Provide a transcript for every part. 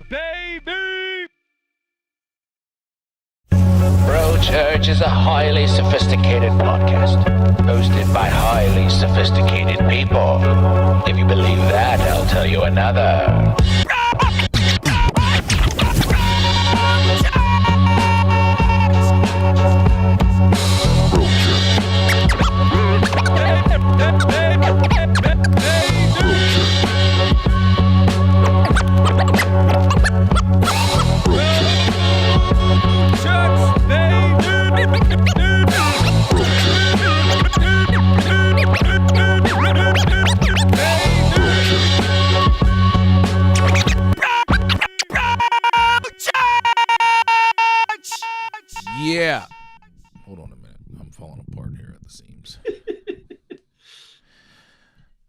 baby! Bro Church is a highly sophisticated podcast, hosted by highly sophisticated people. If you believe that, I'll tell you another. Yeah. Hold on a minute. I'm falling apart here at the seams.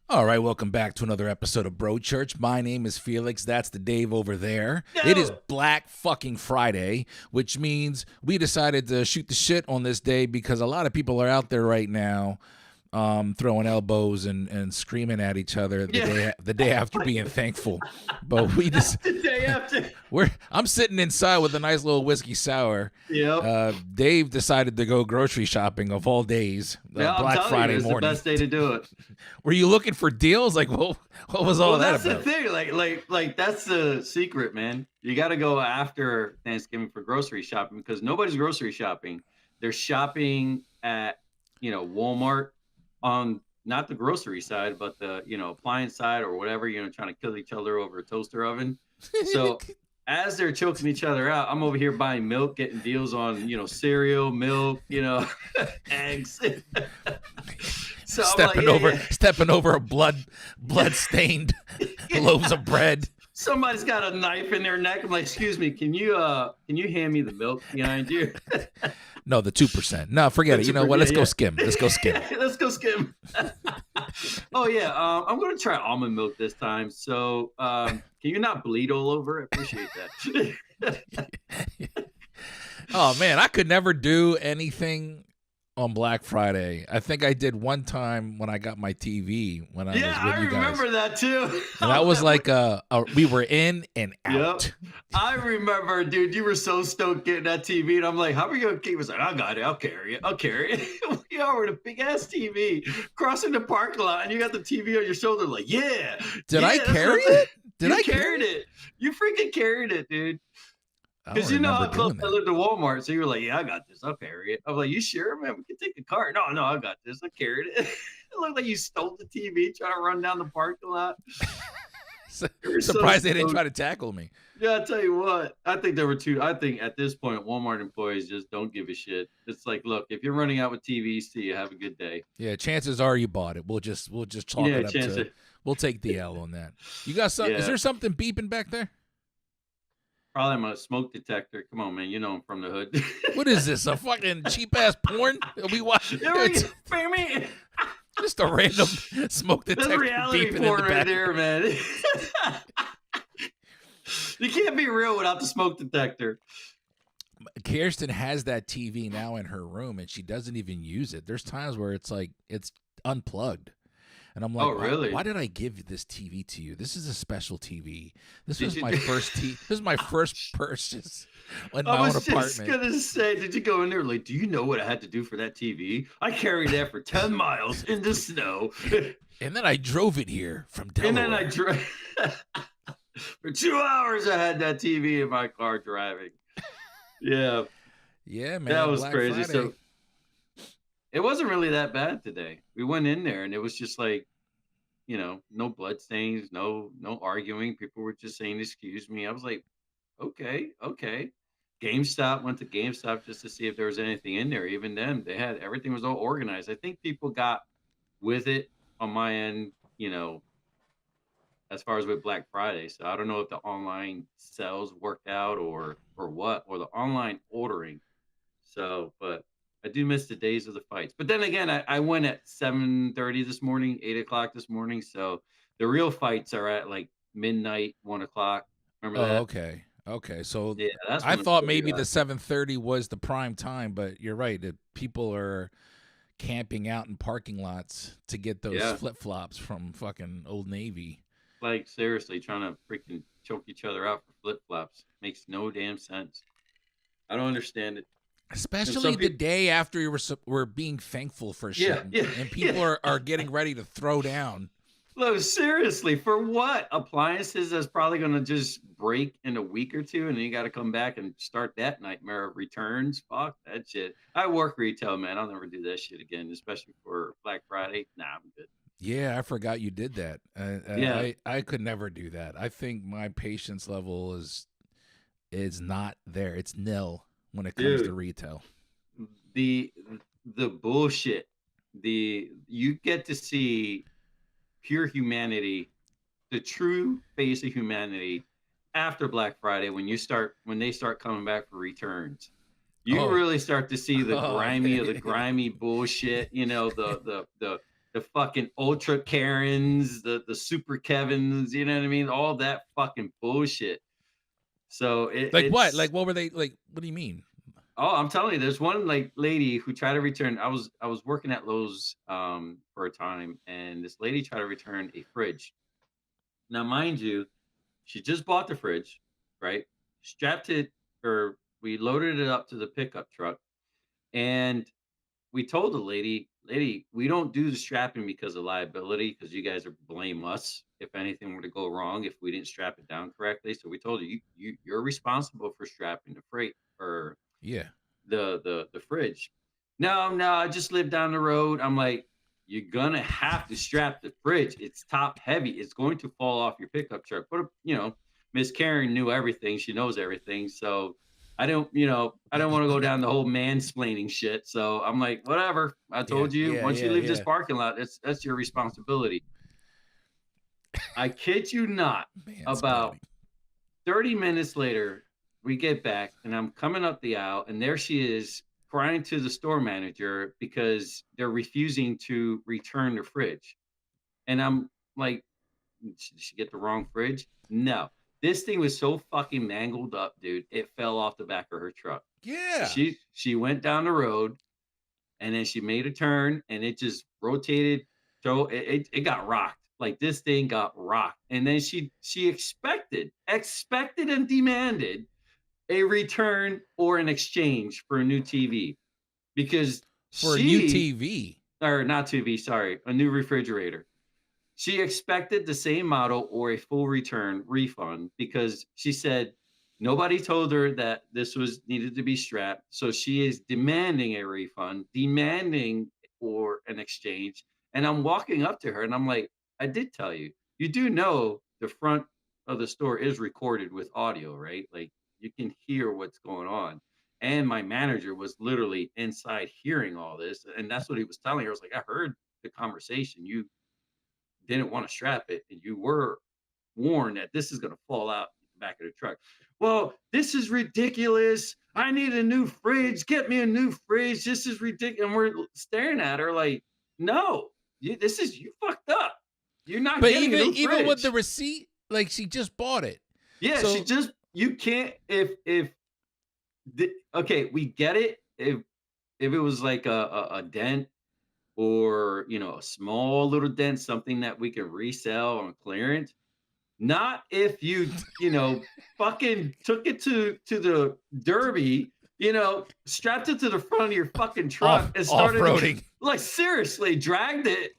All right, welcome back to another episode of Bro Church. My name is Felix. That's the Dave over there. No. It is Black fucking Friday, which means we decided to shoot the shit on this day because a lot of people are out there right now throwing elbows and screaming at each other the day after being thankful. But we just the day after. I'm sitting inside with a nice little whiskey sour. Yep. Dave decided to go grocery shopping of all days. Black Friday it's morning. The best day to do it. Were you looking for deals? Like, what was all that that's about? The thing. Like that's the secret, man. You got to go after Thanksgiving for grocery shopping because nobody's grocery shopping. They're shopping at Walmart on not the grocery side, but the appliance side or whatever. Trying to kill each other over a toaster oven. So as they're choking each other out, I'm over here buying milk, getting deals on cereal, milk, eggs. So stepping over a blood stained loaves of bread. Somebody's got a knife in their neck. I'm like, excuse me, can you hand me the milk behind you? No, the 2%. No, forget it. You know what? Let's go skim. Let's go skim. Let's go skim. Oh yeah, I'm gonna try almond milk this time. So can you not bleed all over? I appreciate that. Oh man, I could never do anything on Black Friday. I think I did one time when I got my TV when I was with you guys. I remember that too. And that was like we were in and out. Yep. I remember, dude, you were so stoked getting that TV, and I'm like, how are you gonna keep? I was like, I got it, I'll carry it. We are with a big ass TV crossing the parking lot, and you got the TV on your shoulder, like, yeah. Did I carry it? You carried it. You freaking carried it, dude. Because how close I lived to Walmart, so you were like, yeah, I got this. I'll carry it. I was like, you sure, man? We can take the car. No, I got this. I carried it. It looked like you stole the TV trying to run down the parking lot. Surprised they didn't try to tackle me. Yeah, I'll tell you what. I think there were two. I think at this point, Walmart employees just don't give a shit. It's like, look, if you're running out with TVs, see you. Have a good day. Yeah, chances are you bought it. We'll just chalk it up to. We'll take the L on that. You got something? Yeah. Is there something beeping back there? Probably my smoke detector. Come on, man. I'm from the hood. What is this? A fucking cheap ass porn? We watch. Just a random smoke detector. That's reality porn right there, man. You can't be real without the smoke detector. Kirsten has that TV now in her room, and she doesn't even use it. There's times where it's like it's unplugged. And I'm like, oh, really? Why did I give this TV to you? This is a special TV. This was my first This is my first purchase in my own apartment. I was just gonna say, did you go in there like, do you know what I had to do for that TV? I carried that for 10 miles in the snow. And then I drove it here from Delaware. And then I drove for 2 hours. I had that TV in my car driving. Yeah. Yeah, man. That was Black crazy. Friday. So it wasn't really that bad today. We went in there and it was just like, no blood stains, no arguing. People were just saying, excuse me. I was like, okay. GameStop, went to GameStop just to see if there was anything in there. Even then, everything was all organized. I think people got with it on my end, as far as with Black Friday. So I don't know if the online sales worked out or what, or the online ordering. So, but I do miss the days of the fights. But then again, I went at 7:30 this morning, 8 o'clock this morning. So the real fights are at like midnight, 1 o'clock. Remember that? Okay. So yeah, I thought maybe the 7:30 was the prime time, but you're right. That people are camping out in parking lots to get those flip-flops from fucking Old Navy. Like seriously, trying to freaking choke each other out for flip flops makes no damn sense. I don't understand it. And Especially some the people, day after we're being thankful for shit, yeah, yeah, and people yeah. are getting ready to throw down. No, seriously, for what? Appliances that's probably going to just break in a week or two, and then you got to come back and start that nightmare of returns. Fuck that shit. I work retail, man. I'll never do that shit again, especially for Black Friday. Nah, I'm good. Yeah, I forgot you did that. Yeah, I could never do that. I think my patience level is not there. It's nil when it comes to dude, retail. the the bullshit. You get to see pure humanity, the true face of humanity after Black Friday when they start coming back for returns. You Oh, really start to see the oh grimy yeah, of the grimy bullshit, the fucking ultra Karens, the super Kevins, you know what I mean? All that fucking bullshit. So like what? it's Like what were they like? What do you mean? oh, I'm telling you, there's one like lady who tried to return. I was working at Lowe's for a time, and this lady tried to return a fridge. Now, mind you, she just bought the fridge, right? Strapped it, or we loaded it up to the pickup truck, and we told the lady, we don't do the strapping because of liability, because you guys are blame us if anything were to go wrong if we didn't strap it down correctly. So we told her, you're responsible for strapping the freight or Yeah. the fridge. No, no, I just live down the road. I'm like, you're gonna have to strap the fridge. It's top heavy. It's going to fall off your pickup truck. But Miss Karen knew everything. She knows everything. So I don't want to go down the whole mansplaining shit. So I'm like, whatever. I Yeah, told you, yeah, once you yeah, leave this yeah. parking lot, that's your responsibility. I kid you not. About Mansplaining. 30 minutes later, we get back and I'm coming up the aisle, and there she is crying to the store manager because they're refusing to return the fridge. And I'm like, did she get the wrong fridge? No. This thing was so fucking mangled up, dude. It fell off the back of her truck. Yeah. She went down the road, and then she made a turn, and it just rotated. So it got rocked. Like this thing got rocked. And then she expected and demanded a return or an exchange for a new TV, because For a new she TV. or not TV, sorry, a new refrigerator. She expected the same model or a full return refund, because she said nobody told her that this was needed to be strapped. So she is demanding a refund, demanding or an exchange. And I'm walking up to her and I'm like, I did tell you, you do know the front of the store is recorded with audio, right? Like you can hear what's going on. And my manager was literally inside hearing all this. And that's what he was telling her. I was like, I heard the conversation. You didn't want to strap it, and you were warned that this is going to fall out the back of the truck. Well, this is ridiculous. I need a new fridge. Get me a new fridge. This is ridiculous. And we're staring at her like, no, you fucked up. You're not But getting a new even with the fridge. receipt, like she just bought it. Yeah, So you can't okay, we get it if it was like a dent, or a small little dent, something that we can resell on clearance. Not if fucking took it to the derby, strapped it to the front of your fucking truck and started off-roading. like seriously dragged it,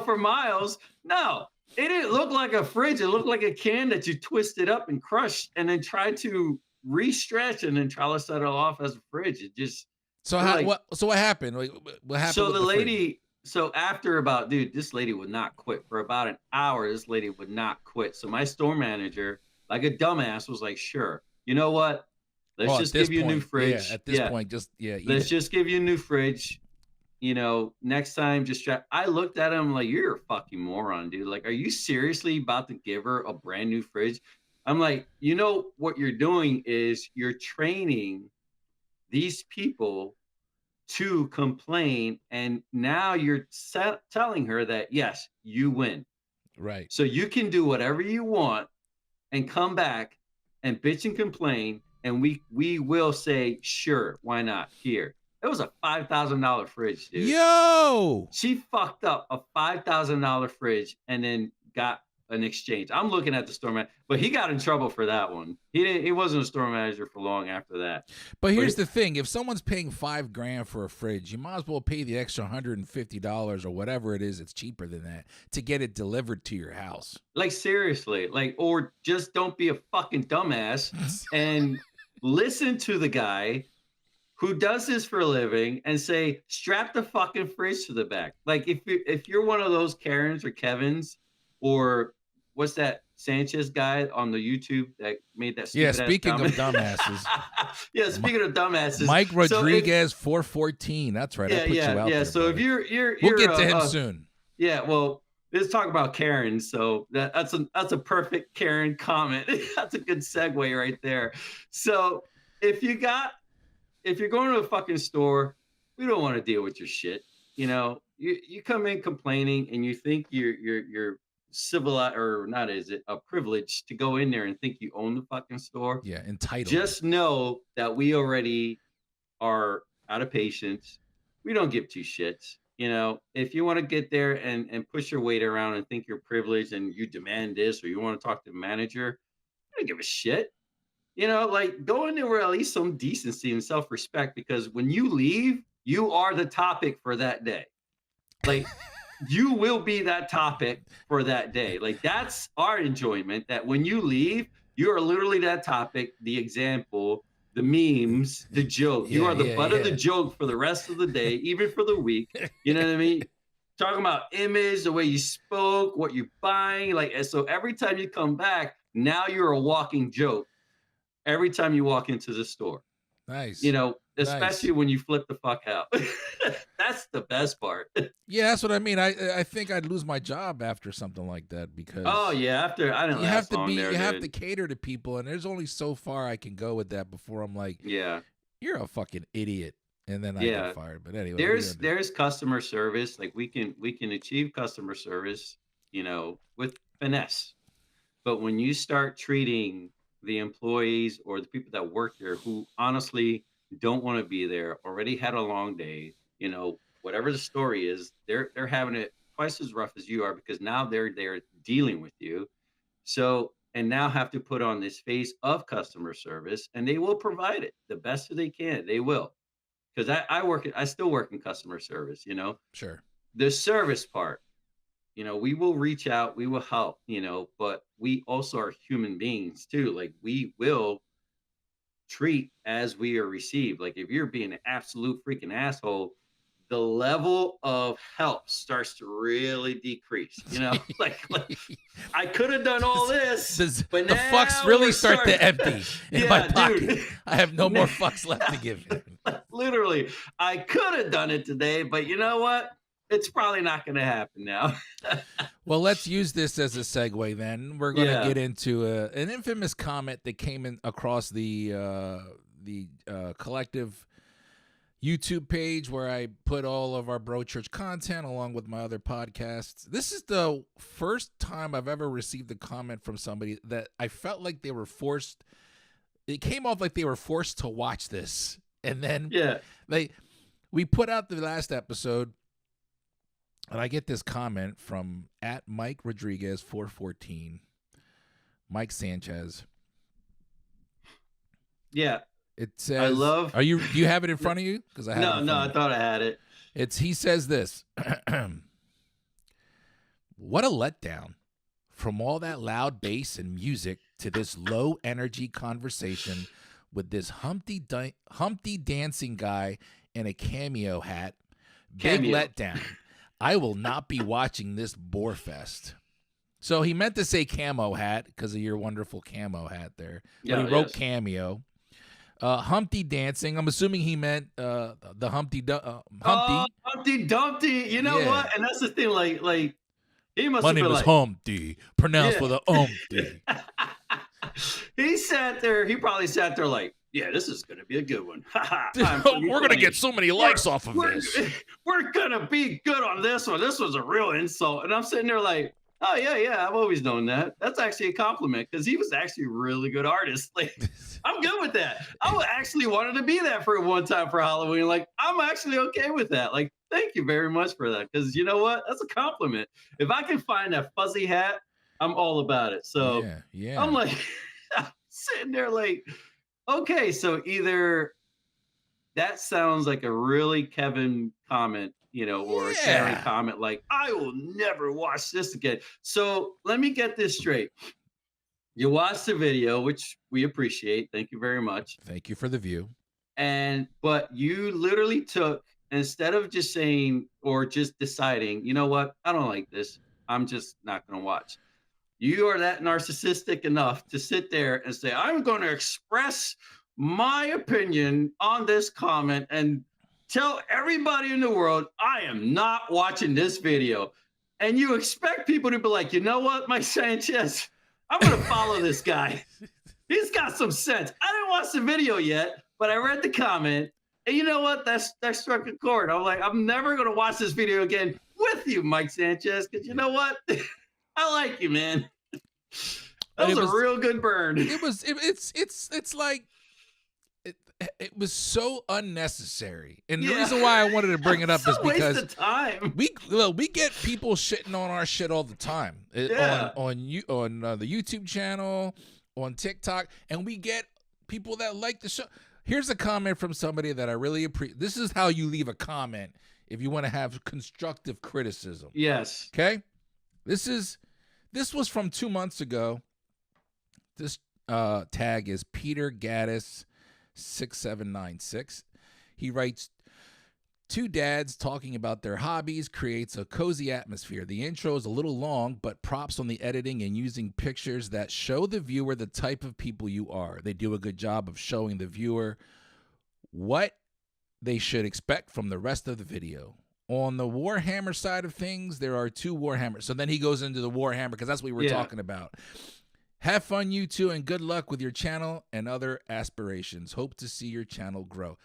for miles. No, it didn't look like a fridge. It looked like a can that you twisted up and crushed and then tried to re-stretch and then try to set it off as a fridge. It just So we're like, what happened? Like what happened so with the the fridge? lady, so after about, dude, this lady would not quit for about an hour. This lady would not quit. So my store manager, like a dumbass, was like, sure, you know what? Let's Oh, just at this give you a new point, fridge. Yeah, at this point, just eat Let's it. just give you a new fridge. Next time, just strap. I looked at him like, you're a fucking moron, dude. Like, are you seriously about to give her a brand new fridge? I'm like, what you're doing is you're training these people to complain, and now you're telling her that yes, you win, Right. so you can do whatever you want and come back and bitch and complain, and we will say sure, why not. Here, it was a $5,000 fridge, dude. Yo. She fucked up a $5,000 fridge and then got an exchange. I'm looking at the store manager, but he got in trouble for that one. He wasn't a store manager for long after that. But here's the thing: if someone's paying $5,000 for a fridge, you might as well pay the extra $150 or whatever it is. It's cheaper than that to get it delivered to your house. Like seriously, like, or just don't be a fucking dumbass and listen to the guy who does this for a living and say, strap the fucking fridge to the back. Like if you're one of those Karens or Kevins, or what's that Sanchez guy on the YouTube that made that stupid speaking of dumbasses. Yeah, speaking of dumbasses. Mike Rodriguez 414. That's right. I put you out there, so buddy. if you're we'll get to him soon. Yeah, well, let's talk about Karen. So that's a perfect Karen comment. That's a good segue right there. So if you're going to a fucking store, we don't want to deal with your shit. You know, you come in complaining and you think you're civilized, or not, is it a privilege to go in there and think you own the fucking store? Yeah, entitled. Just know that we already are out of patience. We don't give two shits. You know, if you want to get there and push your weight around and think you're privileged and you demand this, or you want to talk to the manager, I don't give a shit. You know, like, go in there with at least some decency and self-respect, because when you leave, you are the topic for that day. Like, you will be that topic for that day. Like, that's our enjoyment, that when you leave, you are literally that topic, the example, the memes, the joke. You are the butt of the joke for the rest of the day, even for the week. You know what I mean? Talking about image, the way you spoke, what you're buying. Like, and so every time you come back, now you're a walking joke. Every time you walk into the store. Nice. You know, especially when you flip the fuck out. That's the best part. Yeah, that's what I mean. I think I'd lose my job after something like that, because after I didn't last long there, you have to cater to people, and there's only so far I can go with that before I'm like, you're a fucking idiot, and then I get fired. But anyway, there's customer service. Like, we can achieve customer service, you know, with finesse. But when you start treating the employees or the people that work there, who honestly don't want to be there, already had a long day, you know, whatever the story is, they're having it twice as rough as you are, because now they're dealing with you. So, and now have to put on this face of customer service, and they will provide it the best that they can. They will. Because I still work in customer service, you know. Sure. The service part, you know, we will reach out, we will help, you know, but we also are human beings too. Like, we will treat as we are received. Like, if you're being an absolute freaking asshole, the level of help starts to really decrease, you know. like I could have done all this, but the fucks really start to empty in my pocket. Dude. I have no more fucks left to give you. Literally, I could have done it today, but you know what? It's probably not going to happen now. Well, let's use this as a segue then. We're going to get into an infamous comment that came in across the collective YouTube page, where I put all of our Bro Church content along with my other podcasts. This is the first time I've ever received a comment from somebody that I felt like they were forced. It came off like they were forced to watch this. And then we put out the last episode, and I get this comment from @Mike Rodriguez 414, Mike Sanchez. Yeah. It says, do you have it in front of you? Because I have No, I thought I had it. He says this. What a letdown. From all that loud bass and music to this low energy conversation with this Humpty dancing guy in a cameo hat. Big letdown. I will not be watching this bore fest. So he meant to say camo hat because of your wonderful camo hat there. But he wrote cameo. Humpty dancing. I'm assuming he meant the Humpty. Humpty Dumpty. You know what? And that's the thing. Like he must. My name is Humpty, pronounced with a Humpty. He sat there. He probably sat there like, yeah, this is going to be a good one. We're going to get so many likes off of this. We're going to be good on this one. This was a real insult. And I'm sitting there like, oh, yeah, I've always known that. That's actually a compliment, because he was actually a really good artist. Like, I'm good with that. I actually wanted to be that for one time for Halloween. Like, I'm actually okay with that. Like, thank you very much for that, because you know what? That's a compliment. If I can find that fuzzy hat, I'm all about it. So yeah. I'm like, I'm sitting there like, okay, so either that sounds like a really Kevin comment, or a Karen Yeah. comment, like, I will never watch this again. So let me get this straight. You watched the video, which we appreciate. Thank you very much. Thank you for the view. But you literally took, instead of just saying or just deciding, you know what, I don't like this, I'm just not going to watch. You are that narcissistic enough to sit there and say, I'm going to express my opinion on this comment and tell everybody in the world I am not watching this video. And you expect people to be like, you know what, Mike Sanchez, I'm going to follow this guy. He's got some sense. I didn't watch the video yet, but I read the comment. And you know what? That struck a chord. I'm like, I'm never going to watch this video again with you, Mike Sanchez, because you know what? I like you, man. That was a real good burn. It's like it was so unnecessary, and the reason why I wanted to bring it up is because waste of time. we get people shitting on our shit all the time on the YouTube channel, on TikTok, and we get people that like the show. Here's a comment from somebody that I really appreciate. This is how you leave a comment if you want to have constructive criticism. Yes. Okay. This was from 2 months ago. This tag is Peter Gaddis 6796. He writes, two dads talking about their hobbies creates a cozy atmosphere. The intro is a little long, but props on the editing and using pictures that show the viewer the type of people you are. They do a good job of showing the viewer what they should expect from the rest of the video. On the Warhammer side of things, there are two Warhammers. So then he goes into the Warhammer because that's what we were talking about. Have fun, you two, and good luck with your channel and other aspirations. Hope to see your channel grow.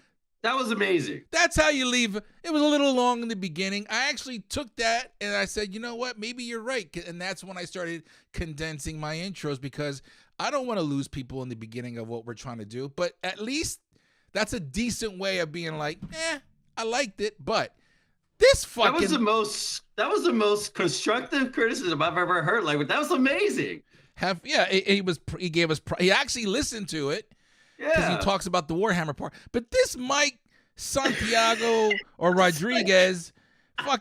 That was amazing. That's how you leave. It was a little long in the beginning. I actually took that and I said, you know what? Maybe you're right. And that's when I started condensing my intros because I don't want to lose people in the beginning of what we're trying to do. But at least that's a decent way of being like, I liked it, but this fucking that was the most constructive criticism I've ever heard. Like, that was amazing. He actually listened to it because he talks about the Warhammer part. But this Mike Santiago or Rodriguez,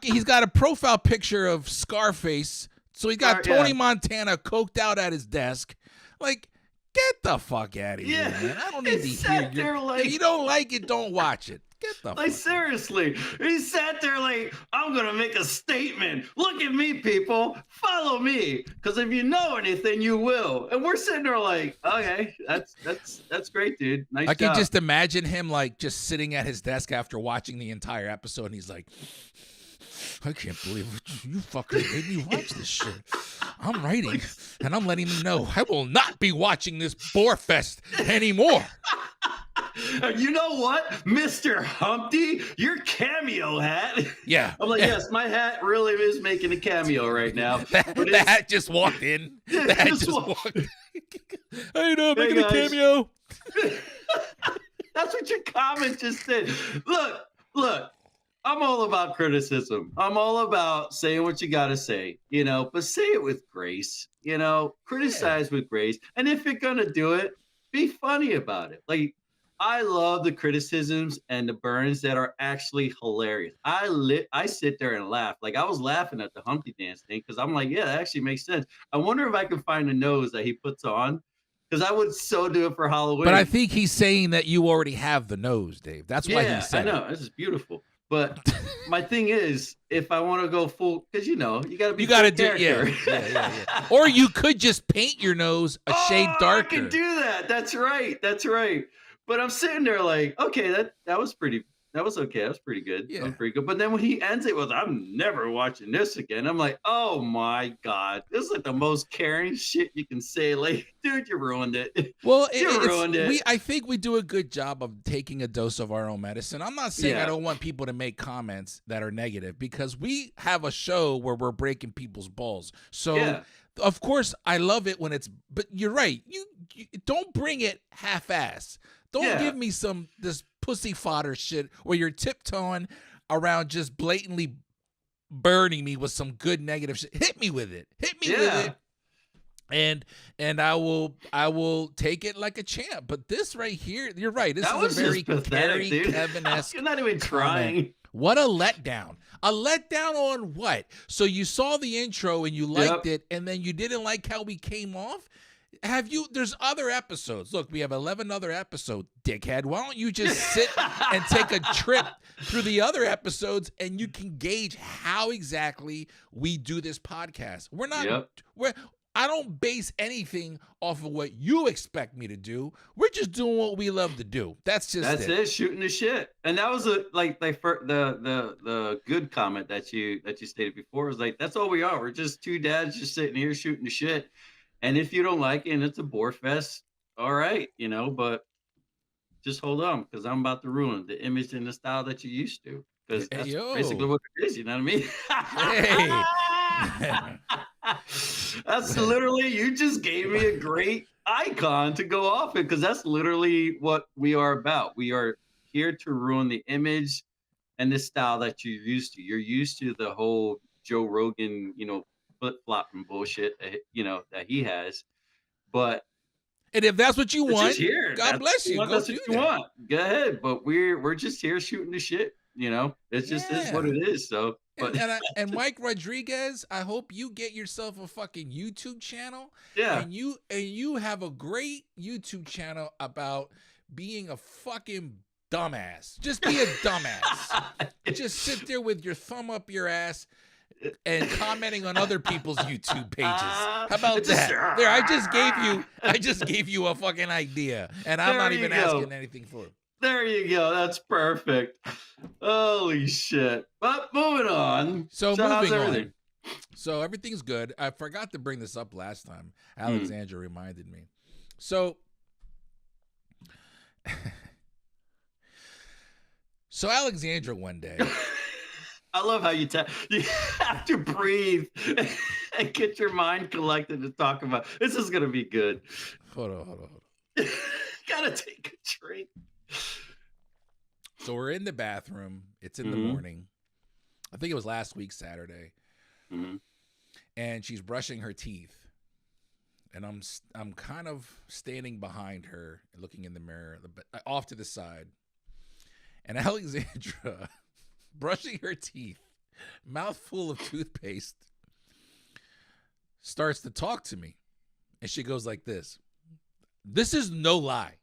he's got a profile picture of Scarface. So he's got Tony Montana coked out at his desk. Like, get the fuck out of here, man. I don't need to hear you. If you don't like it, don't watch it. Get the fuck. Seriously, he sat there like, I'm gonna make a statement. Look at me, people. Follow me, because if you know anything, you will. And we're sitting there like, okay, that's great, dude. Nice job. I can just imagine him like just sitting at his desk after watching the entire episode, and he's like, I can't believe you fuckers made me watch this shit. I'm writing, and I'm letting them know I will not be watching this Boar Fest anymore. You know what, Mr. Humpty, your cameo hat. Yeah. I'm like, yes, my hat really is making a cameo right now. The hat just walked in. The hat just walked in. How you doing? Making a cameo. That's what your comment just did. Look. I'm all about criticism. I'm all about saying what you got to say, but say it with grace, criticize with grace. And if you're going to do it, be funny about it. Like, I love the criticisms and the burns that are actually hilarious. I sit there and laugh. Like, I was laughing at the Humpty Dance thing because I'm like, yeah, that actually makes sense. I wonder if I can find the nose that he puts on because I would so do it for Halloween. But I think he's saying that you already have the nose, Dave. That's why he said I know. This is beautiful. But my thing is, if I want to go full, because you got to be. You got to do, yeah. Or you could just paint your nose a shade darker. I can do that. That's right. But I'm sitting there like, okay, that was pretty. That was okay. That was pretty good. Yeah. That was pretty good. But then when he ends it with, I'm never watching this again. I'm like, oh my God. This is like the most caring shit you can say. Like, dude, you ruined it. Well, you ruined it. I think we do a good job of taking a dose of our own medicine. I'm not saying I don't want people to make comments that are negative because we have a show where we're breaking people's balls. So, of course, I love it when but you're right. You don't bring it half-ass. Don't give me this pussy fodder shit where you're tiptoeing around just blatantly burning me with some good negative shit. Hit me with it. and I will take it like a champ. But this right here, you're right. This That is was a very just pathetic, dude. Kevin-esque You're not even comment. trying. What a letdown. A letdown on what? So you saw the intro and you liked it, and then you didn't like how we came off? Have you? There's other episodes. Look, we have 11 other episodes, dickhead. Why don't you just sit and take a trip through the other episodes and you can gauge how exactly we do this podcast? We're not, I don't base anything off of what you expect me to do. We're just doing what we love to do. That's it. Shooting the shit. And that was the good comment that you stated before was like, that's all we are. We're just two dads just sitting here shooting the shit. And if you don't like it and it's a bore fest, all right, but just hold on, because I'm about to ruin the image and the style that you used to. Because that's basically what it is, you know what I mean? That's literally, you just gave me a great icon to go off it, because that's literally what we are about. We are here to ruin the image and the style that you're used to. You're used to the whole Joe Rogan, flip-flopping bullshit, that he has. But and if that's what you want, God bless you. That's what you want. Go ahead. But we're just here shooting the shit. It's just is what it is. So, but and Mike Rodriguez, I hope you get yourself a fucking YouTube channel. Yeah. And you have a great YouTube channel about being a fucking dumbass. Just be a dumbass. Just sit there with your thumb up your ass and commenting on other people's YouTube pages. How about that? There, I just gave you a fucking idea, and I'm not even asking anything for it. There you go. That's perfect. Holy shit. But moving on. So moving on. So everything's good. I forgot to bring this up last time. Alexandra reminded me. So Alexandra one day. I love how you have to breathe and get your mind collected to talk about. This is going to be good. Hold on. Gotta take a drink. So we're in the bathroom. It's in the morning. I think it was last week, Saturday. And she's brushing her teeth. And I'm kind of standing behind her, looking in the mirror, off to the side. And Alexandra, brushing her teeth, mouthful of toothpaste, starts to talk to me. And she goes like this. This is no lie.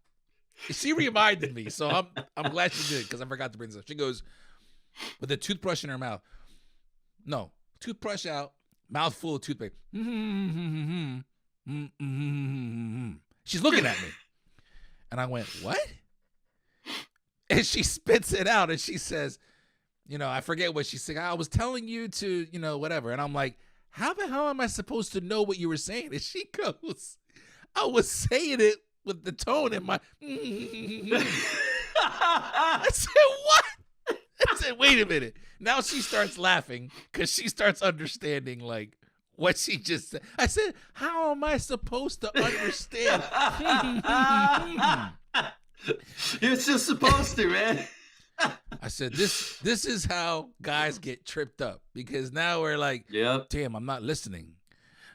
She reminded me, so I'm glad she did, because I forgot to bring this up. She goes, with a toothbrush in her mouth. No, toothbrush out, mouthful of toothpaste. She's looking at me. And I went, what? And she spits it out, and she says, I forget what she said. I was telling you to, whatever. And I'm like, how the hell am I supposed to know what you were saying? And she goes, I was saying it with the tone in my. I said, what? I said, wait a minute. Now she starts laughing because she starts understanding like what she just said. I said, how am I supposed to understand? You're just supposed to, man. I said, this is how guys get tripped up, because now we're like, damn, I'm not listening.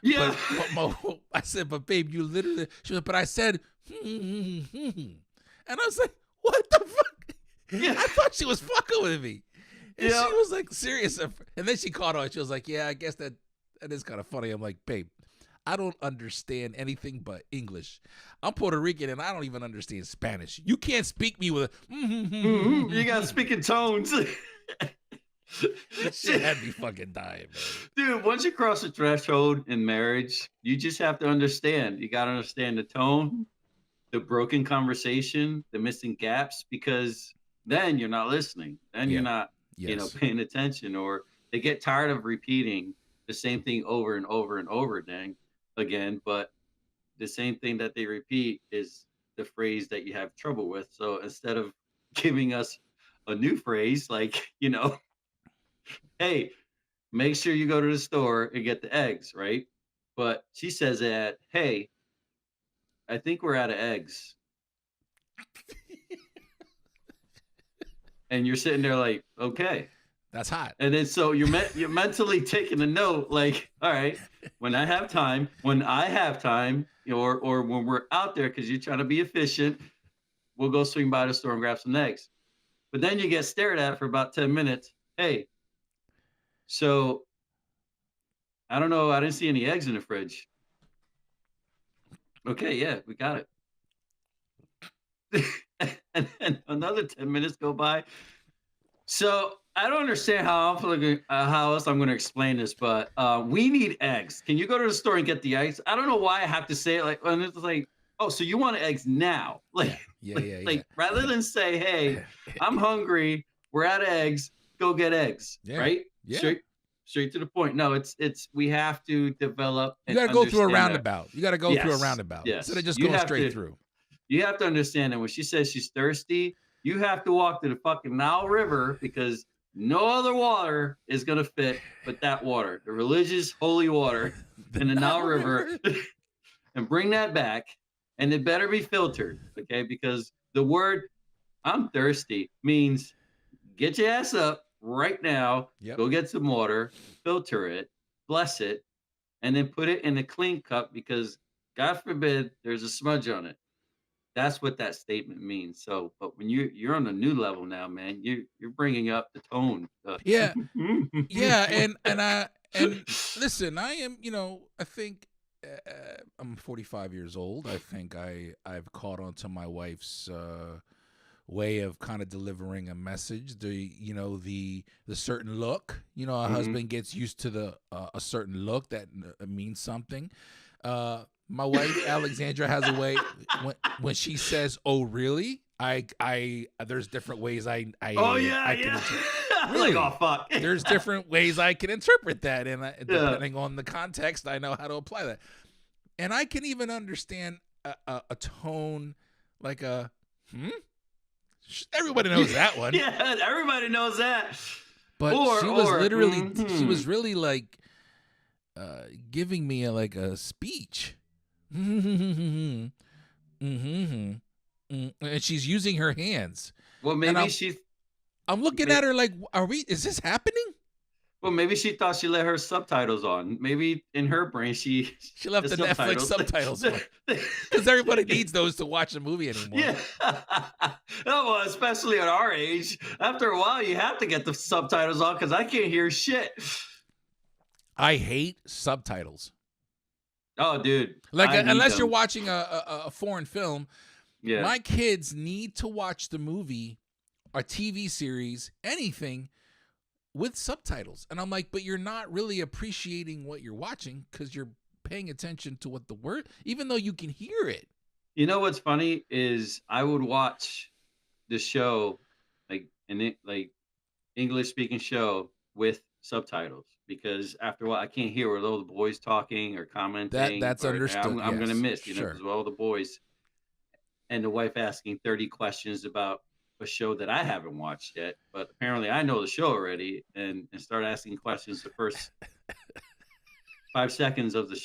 Yeah. But I said, but babe, you literally. She was, but I said, and I was like, what the fuck? Yeah. I thought she was fucking with me. And she was like serious. And then she caught on. She was like, yeah, I guess that is kind of funny. I'm like, babe, I don't understand anything but English. I'm Puerto Rican and I don't even understand Spanish. You can't speak me with a. You got to speak in tones. Shit had me fucking dying, man. Dude, once you cross the threshold in marriage, you just have to understand. You got to understand the tone, the broken conversation, the missing gaps, because then you're not listening. Then you're not, paying attention, or they get tired of repeating the same thing over and over and over again. But the same thing that they repeat is the phrase that you have trouble with. So instead of giving us a new phrase, like, hey, make sure you go to the store and get the eggs, right? But she says that, hey, I think we're out of eggs. And you're sitting there like, okay. That's hot. And then so you're mentally taking a note, like, all right, when I have time, or when we're out there, because you're trying to be efficient, we'll go swing by the store and grab some eggs. But then you get stared at for about 10 minutes. Hey, so I don't know. I didn't see any eggs in the fridge. Okay, yeah, we got it. And then another 10 minutes go by. So I don't understand how how else I'm going to explain this, but we need eggs. Can you go to the store and get the eggs? I don't know why I have to say it like, and it's like, oh, so you want eggs now? Like, Yeah. Rather than say, hey, I'm hungry, we're out of eggs, go get eggs, right? Yeah. Straight to the point. No, it's we have to develop. You got to go through a roundabout. You got to go through a roundabout yes. instead of just going straight through. You have to understand that when she says she's thirsty, you have to walk to the fucking Nile River because no other water is going to fit but that water, the religious holy water in the Nile River, and bring that back. And it better be filtered, okay? Because the word I'm thirsty means get your ass up right now, go get some water, filter it, bless it, and then put it in a clean cup because God forbid there's a smudge on it. That's what that statement means. So, but when you're on a new level now, man, you're bringing up the tone. Yeah, and listen, I am, I think I'm 45 years old. I think I've caught on to my wife's way of kind of delivering a message. The certain look. A husband gets used to a certain look that means something. My wife Alexandra has a way when she says, "Oh, really?" There's different ways I can really? Like, oh fuck. There's different ways I can interpret that, and depending on the context, I know how to apply that. And I can even understand a tone like a Everybody knows that one. Yeah, everybody knows that. But she was really like giving me a speech. And she's using her hands. Well, maybe I'm looking at her like, is this happening? Well, maybe she thought she let her subtitles on. Maybe in her brain she left the Netflix subtitles on. Because everybody needs those to watch a movie anymore. Yeah. Well, especially at our age. After a while, you have to get the subtitles on because I can't hear shit. I hate subtitles. Oh, dude. Unless you're watching a foreign film, my kids need to watch the movie, a TV series, anything with subtitles. And I'm like, but you're not really appreciating what you're watching because you're paying attention to what the word, even though you can hear it. You know what's funny is I would watch the show, like English speaking show with subtitles. Because after a while, I can't hear where all the boys talking or commenting. That's understood. I'm going to miss, because all the boys and the wife asking 30 questions about a show that I haven't watched yet. But apparently I know the show already and start asking questions the first 5 seconds of the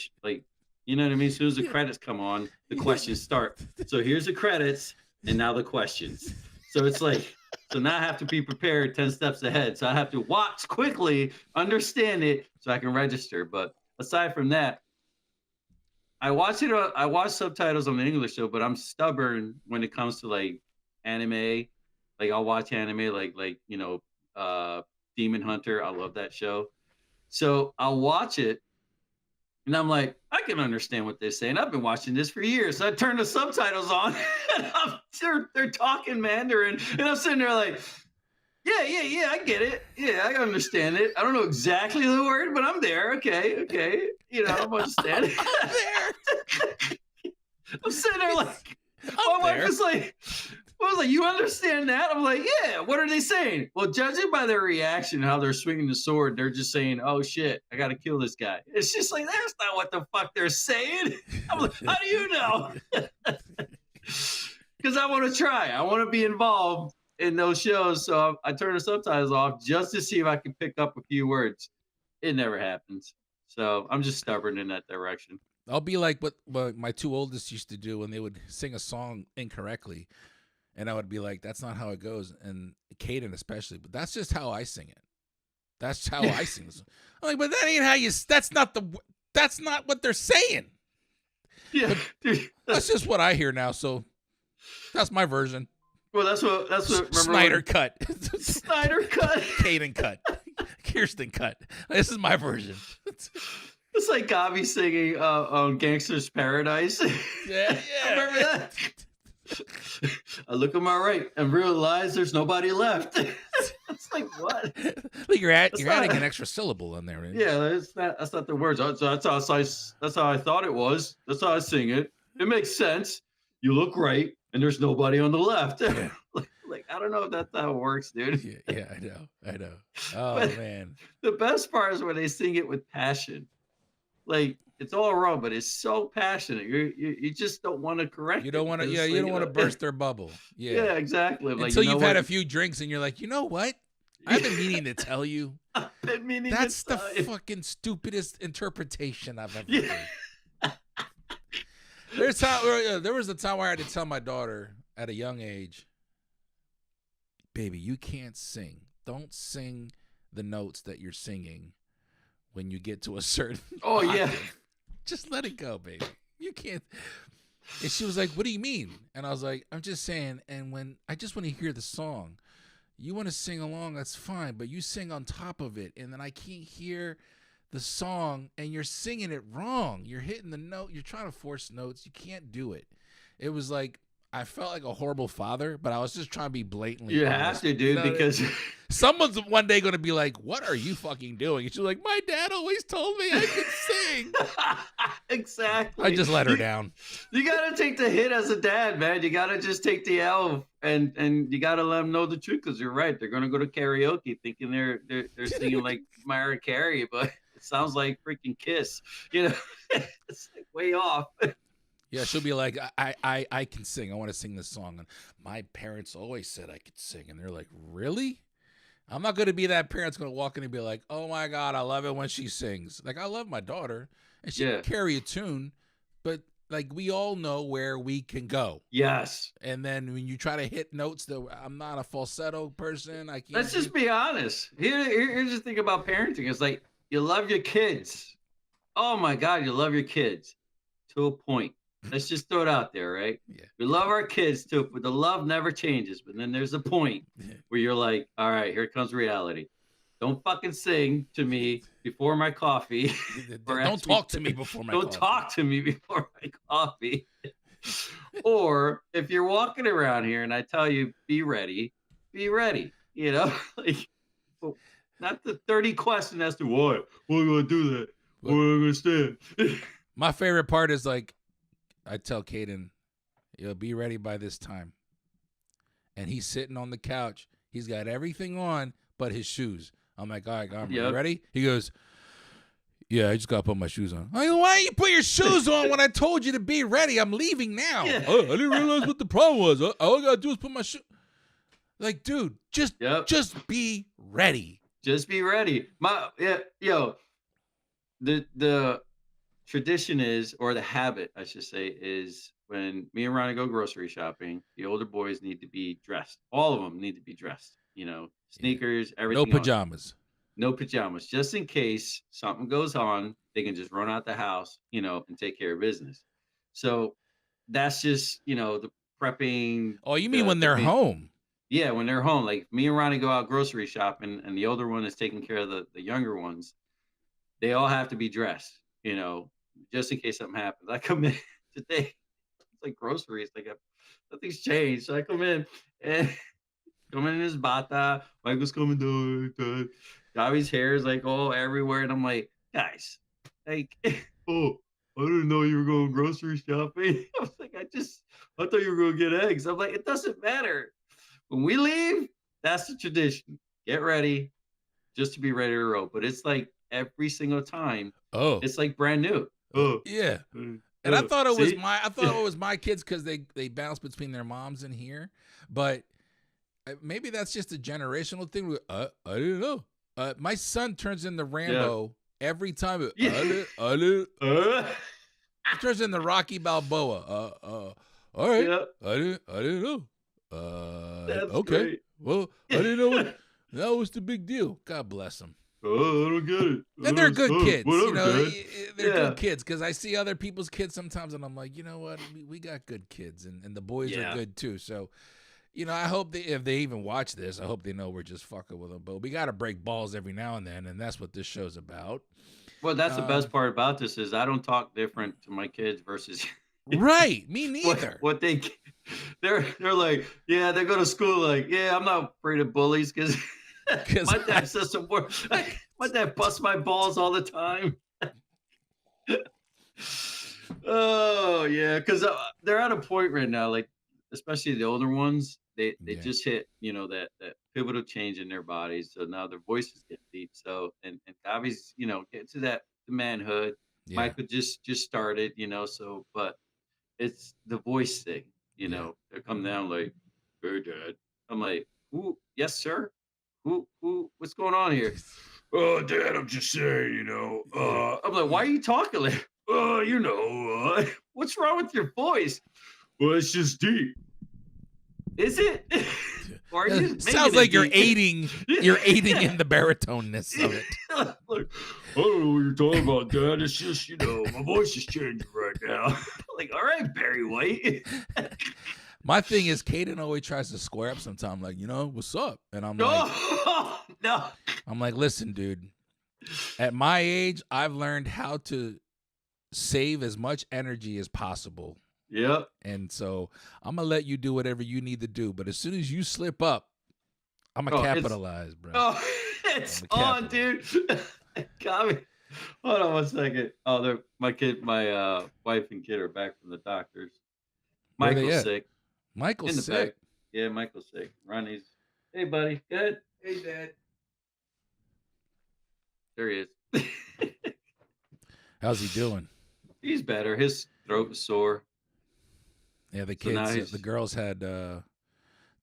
you know what I mean? As soon as the credits come on, the questions start. So here's the credits and now the questions. So it's like, so now I have to be prepared 10 steps ahead. So I have to watch quickly, understand it so I can register. But aside from that, I watch subtitles on the English show, but I'm stubborn when it comes to anime. I'll watch anime Demon Hunter. I love that show. So I'll watch it and I'm like, I can understand what they're saying. I've been watching this for years. So I turn the subtitles on and they're talking Mandarin. And I'm sitting there like, yeah, I get it. Yeah, I understand it. I don't know exactly the word, but I'm there. Okay. I'm understanding. I'm there. I'm sitting there like, my wife is like, I was like, you understand that? I'm like, yeah, what are they saying? Well, judging by their reaction, how they're swinging the sword, they're just saying, oh, shit, I got to kill this guy. It's just like, that's not what the fuck they're saying. I'm like, how do you know? Because I want to try. I want to be involved in those shows. So I turn the subtitles off just to see if I can pick up a few words. It never happens. So I'm just stubborn in that direction. I'll be like what my two oldest used to do when they would sing a song incorrectly. And I would be like, that's not how it goes. And Caden especially, but that's just how I sing it. That's how I sing this. I'm like, but that ain't how you. That's not what they're saying. Yeah, dude. That's just what I hear now. So that's my version. Well, that's what. Remember Snyder cut. Snyder cut. Caden cut. Kirsten cut. This is my version. It's like Gabi singing on Gangster's Paradise. Yeah. Remember that? I look on my right and realize there's nobody left. It's like, what? Like you're adding an extra syllable in there. Right? Yeah, that's not the words. That's how I thought it was. That's how I sing it. It makes sense. You look right and there's nobody on the left. Yeah. like I don't know if that's how it works, dude. Yeah, I know. Oh, But man. the best part is when they sing it with passion. Like, it's all wrong, but it's so passionate. You just don't want to correct. You don't want to. Yeah, you don't want to burst their bubble. Yeah, exactly. Until like, you've had a few drinks and you're like, you know what? I've been meaning to tell you. I've been meaning That's to the tell you. fucking stupidest interpretation I've ever Yeah. heard. There was a time where I had to tell my daughter at a young age, baby, you can't sing. Don't sing the notes that you're singing when you get to a certain Yeah. Just let it go, baby. You can't. And she was like, what do you mean? And I was like, I'm just saying, and when I just want to hear the song, you want to sing along, that's fine, but you sing on top of it, and then I can't hear the song, and you're singing it wrong. You're hitting the note. You're trying to force notes. You can't do it. It was like, I felt like a horrible father, but I was just trying to be blatantly You honest. have to, dude, because Someone's one day going to be like, what are you fucking doing? And she's like, my dad always told me I could sing. exactly. I just let her down. You gotta take the hit as a dad, man. You gotta just take the L, and you gotta let them know the truth. Because you're right, they're gonna go to karaoke thinking they're singing like Mariah Carey, but it sounds like freaking Kiss. You know, it's like way off. Yeah, she'll be like, I can sing. I want to sing this song. And my parents always said I could sing. And they're like, really? I'm not going to be that parent that's going to walk in and be like, oh, my God, I love it when she sings. Like, I love my daughter. And she can carry a tune. But, like, we all know where we can go. Yes. And then when you try to hit notes that I'm not a falsetto person. I can't. Let's just be honest. Here's the thing about parenting. It's like, you love your kids. Oh, my God, you love your kids to a point. Let's just throw it out there, right? Yeah. We love our kids too, but the love never changes. But then there's a point where you're like, all right, here comes reality. Don't fucking sing to me before my coffee. Don't talk to me before my coffee. Don't talk to me before my coffee. Or if you're walking around here and I tell you, be ready, you know? Like, not the 30 question as to what? Why am I going to do that? Why am I going to stand? My favorite part is like, I tell Caden, you'll be ready by this time. And he's sitting on the couch. He's got everything on but his shoes. I'm like, all right, you ready? He goes, yeah, I just got to put my shoes on. I'm like, why didn't you put your shoes on when I told you to be ready? I'm leaving now. Yeah. Oh, I didn't realize what the problem was. All I got to do is put my shoes. Like, dude, just be ready. Just be ready. The tradition is, or the habit, I should say, is when me and Ronnie go grocery shopping, the older boys need to be dressed. All of them need to be dressed. You know, sneakers, everything. No pajamas. No pajamas. Just in case something goes on, they can just run out the house, you know, and take care of business. So that's just, you know, the prepping. Oh, you mean when they're home? Yeah, when they're home. Like me and Ronnie go out grocery shopping, and the older one is taking care of the younger ones. They all have to be dressed, you know, just in case something happens. I come in today, it's like groceries, like nothing's changed. So I come in and in his bata, Michael's coming down, Davi's hair is like all everywhere, and I'm like, guys, like, oh, I didn't know you were going grocery shopping. I was like, I thought you were going to get eggs. I'm like, it doesn't matter. When we leave, that's the tradition. Get ready, just to be ready to roll. But it's like every single time. Oh, it's like brand new. Oh, yeah. And I thought it was my kids because they bounce between their moms and here, but maybe that's just a generational thing. I didn't know. My son turns into Rambo every time. He turns into Rocky Balboa. All right. Yeah. I didn't know. Okay. Great. Well, I didn't know that was the big deal. God bless him. Oh, I don't get it. And they're good kids, whatever, you know. Dad. They're good kids because I see other people's kids sometimes, and I'm like, you know what, we got good kids, and the boys are good too. So, you know, I hope if they even watch this, I hope they know we're just fucking with them. But we got to break balls every now and then, and that's what this show's about. Well, that's the best part about this is I don't talk different to my kids versus right. Me neither. what they're like, yeah, they go to school like, yeah, I'm not afraid of bullies because my dad says some words. My dad busts my balls all the time. Oh yeah, because they're at a point right now, like especially the older ones, they just hit, you know, that pivotal change in their bodies. So now their voices get deep. So and Gavi's, you know, get to that manhood. Yeah. Michael just started, you know. So but it's the voice thing, you know. They come down like, "Hey, Dad." I'm like, "Who? Yes, sir. Who? What's going on here?" "Oh, Dad, I'm just saying, you know." I'm like, "Why are you talking like?" You know, what's wrong with your voice?" "Well, it's just deep." "Is it?" Or are you sounds like you're aiding in the baritoneness of it. Like, I don't know what you're talking about, Dad. It's just, you know, my voice is changing right now. Like, all right, Barry White. My thing is, Kaden always tries to square up sometime, like, you know, what's up? And I'm like, no. I'm like, listen, dude, at my age, I've learned how to save as much energy as possible. Yep. And so I'm going to let you do whatever you need to do. But as soon as you slip up, I'm going to capitalize, bro. Oh, it's on, dude. Got me. Hold on 1 second. Oh, my wife and kid are back from the doctors. Michael's sick. Michael's sick? Back. Yeah, Michael's sick. Ronnie's, hey, buddy. Good. Hey, Dad. There he is. How's he doing? He's better. His throat was sore. Yeah, the kids, the girls had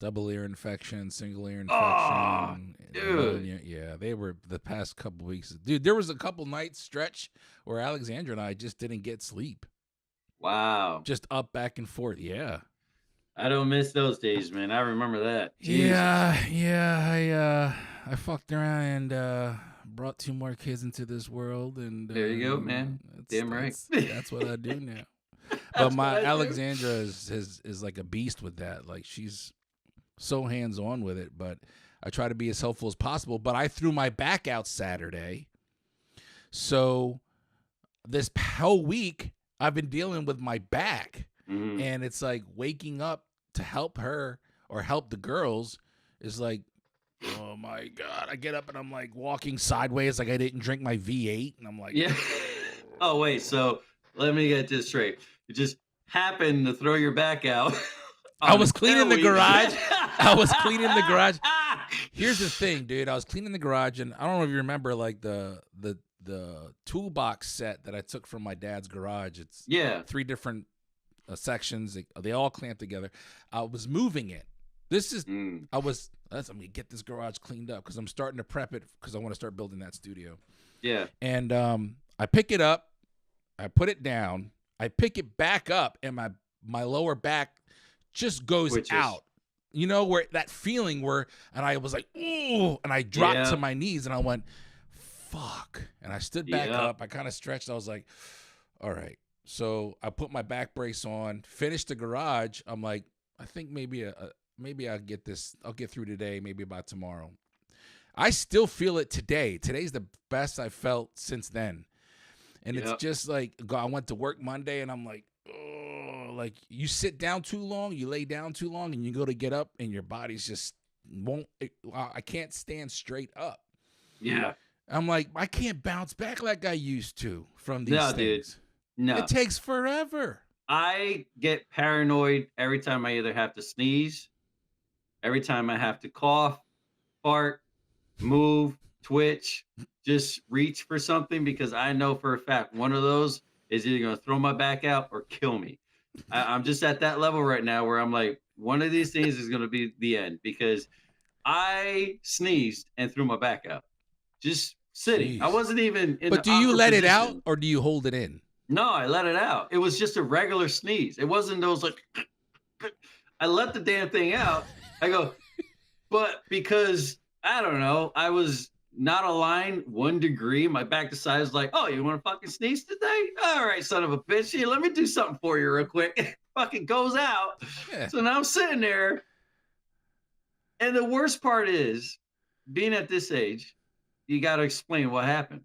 double ear infection, single ear infection. Oh, dude. Yeah, they were the past couple weeks. Dude, there was a couple nights stretch where Alexandra and I just didn't get sleep. Wow. Just up, back, and forth. Yeah. I don't miss those days, man. I remember that. Jesus. Yeah. I fucked around and brought 2 more kids into this world, and there you go, man. Damn right. That's what I do now. But my Alexandra is like a beast with that. Like, she's so hands-on with it, but I try to be as helpful as possible. But I threw my back out Saturday. So this whole week I've been dealing with my back. Mm-hmm. And it's like waking up to help her or help the girls is like, oh my God. I get up and I'm like walking sideways like I didn't drink my V8. And I'm like, yeah. Oh, wait. So let me get this straight. You just happened to throw your back out. I was cleaning the garage. Here's the thing, dude. I was cleaning the garage, and I don't know if you remember, like the toolbox set that I took from my dad's garage. It's 3 different sections. They all clamp together. I was moving it. I'm gonna get this garage cleaned up because I'm starting to prep it because I want to start building that studio. Yeah. And I pick it up, I put it down, I pick it back up, and my lower back just goes out. You know, where that feeling where, and I was like, ooh, and I dropped to my knees and I went, fuck. And I stood back up. I kind of stretched. I was like, all right. So I put my back brace on, finished the garage. I'm like, I think maybe I'll get this. I'll get through today, maybe by tomorrow. I still feel it today. Today's the best I've felt since then. And it's just like, I went to work Monday and I'm like, oh, like you sit down too long, you lay down too long, and you go to get up and your body's just I can't stand straight up. Yeah. I'm like, I can't bounce back like I used to from these things. Dude. No. It takes forever. I get paranoid every time I either have to sneeze, every time I have to cough, fart, move, twitch, just reach for something, because I know for a fact one of those is either going to throw my back out or kill me. I'm just at that level right now where I'm like, one of these things is going to be the end, because I sneezed and threw my back out. Just sitting. Jeez. I wasn't even in But do you let it out or do you hold it in? No, I let it out. It was just a regular sneeze. It wasn't those like, I let the damn thing out. I go, but because, I don't know, I was not aligned 1 degree. My back decides like, oh, you want to fucking sneeze today? All right, son of a bitch. Here, let me do something for you real quick. Fucking goes out. Yeah. So now I'm sitting there. And the worst part is, being at this age, you got to explain what happened.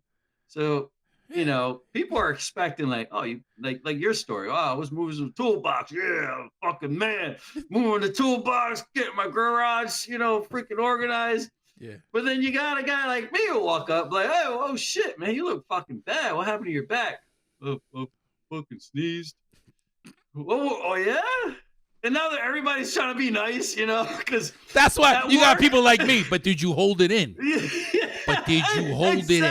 So, you know, people are expecting like, oh, you like your story. Oh, I was moving some toolbox. Yeah, fucking man, moving the toolbox, getting my garage, you know, freaking organized. Yeah. But then you got a guy like me who walk up like, oh shit, man, you look fucking bad. What happened to your back? Oh, fucking sneezed. Oh yeah. And now that everybody's trying to be nice, you know, because that's why you got people like me. But did you hold it in? Yeah, but did you hold it in?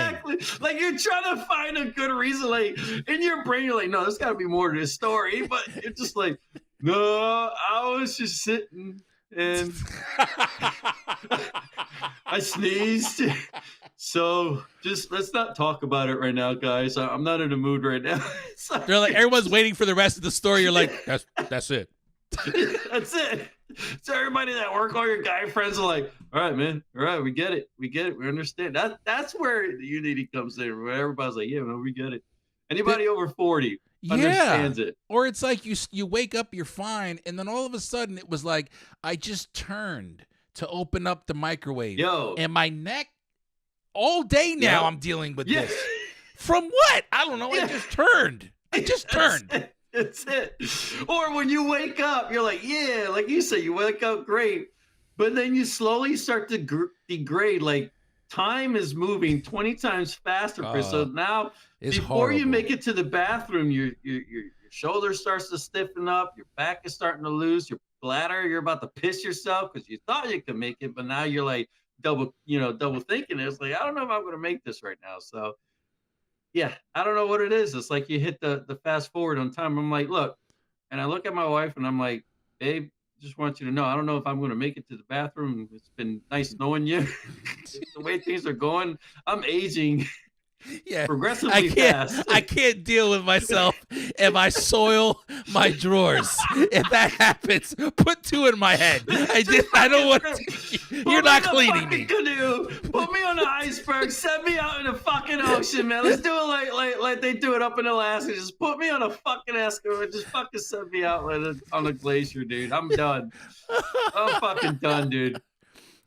Like you're trying to find a good reason. Like in your brain, you're like, no, there's got to be more to this story. But it's just like, no, I was just sitting and I sneezed. So just let's not talk about it right now, guys. I'm not in the mood right now. They're like, everyone's waiting for the rest of the story. You're like, that's it. That's it. So everybody that work, all your guy friends are like, all right, man. All right, we get it. We understand. That's where the unity comes in. Where everybody's like, yeah, man, we get it. Anybody over 40 understands it. Or it's like you wake up, you're fine, and then all of a sudden it was like I just turned to open up the microwave. And my neck all day now I'm dealing with this. From what? I don't know. I just turned. That's it. Or when you wake up, you're like, yeah, like you said, you wake up great, but then you slowly start to degrade. Like time is moving 20 times faster. So now, before you make it to the bathroom, your shoulder starts to stiffen up, your back is starting to lose, your bladder, you're about to piss yourself because you thought you could make it, but now you're like double thinking. It's like, I don't know if I'm going to make this right now. So. Yeah, I don't know what it is. It's like you hit the fast forward on time. I'm like, look, and I look at my wife and I'm like, babe, just want you to know, I don't know if I'm going to make it to the bathroom. It's been nice knowing you. The way things are going, I'm aging. Yeah, progressively fast. I can't deal with myself if I soil my drawers. If that happens, put 2 in my head. I don't want to. You're not cleaning me. Canoe. Put me on the iceberg. Send me out in the fucking ocean, man. Let's do it like they do it up in Alaska. Just put me on a fucking escort. Just fucking send me out on a glacier, dude. I'm done. I'm fucking done, dude.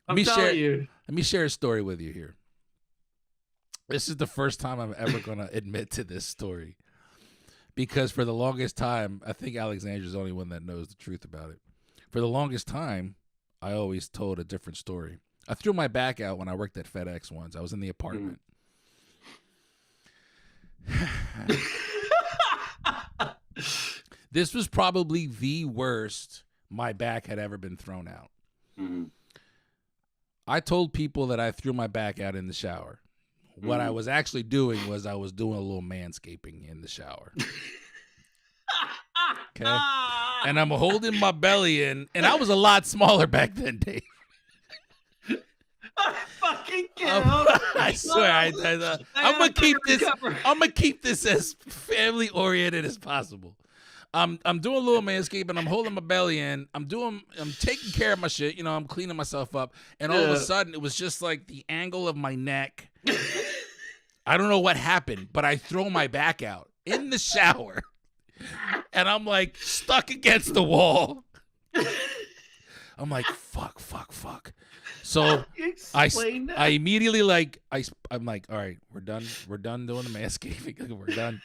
I'm telling you. Let me share a story with you here. This is the first time I'm ever going to admit to this story because for the longest time, I think Alexandra's the only one that knows the truth about it. For the longest time, I always told a different story. I threw my back out when I worked at FedEx once. I was in the apartment. This was probably the worst my back had ever been thrown out. I told people that I threw my back out in the shower. What I was actually doing was I was doing a little manscaping in the shower. Okay. And I'm holding my belly in, and I was a lot smaller back then, Dave. I fucking can't. I swear, I'm gonna keep this as family oriented as possible. I'm doing a little manscaping. I'm holding my belly in. I'm taking care of my shit. You know, I'm cleaning myself up, and all of a sudden, it was just like the angle of my neck. I don't know what happened, but I throw my back out in the shower, and I'm like stuck against the wall. I'm like, fuck. So I immediately I'm like, all right, we're done doing the manscaping. We're done.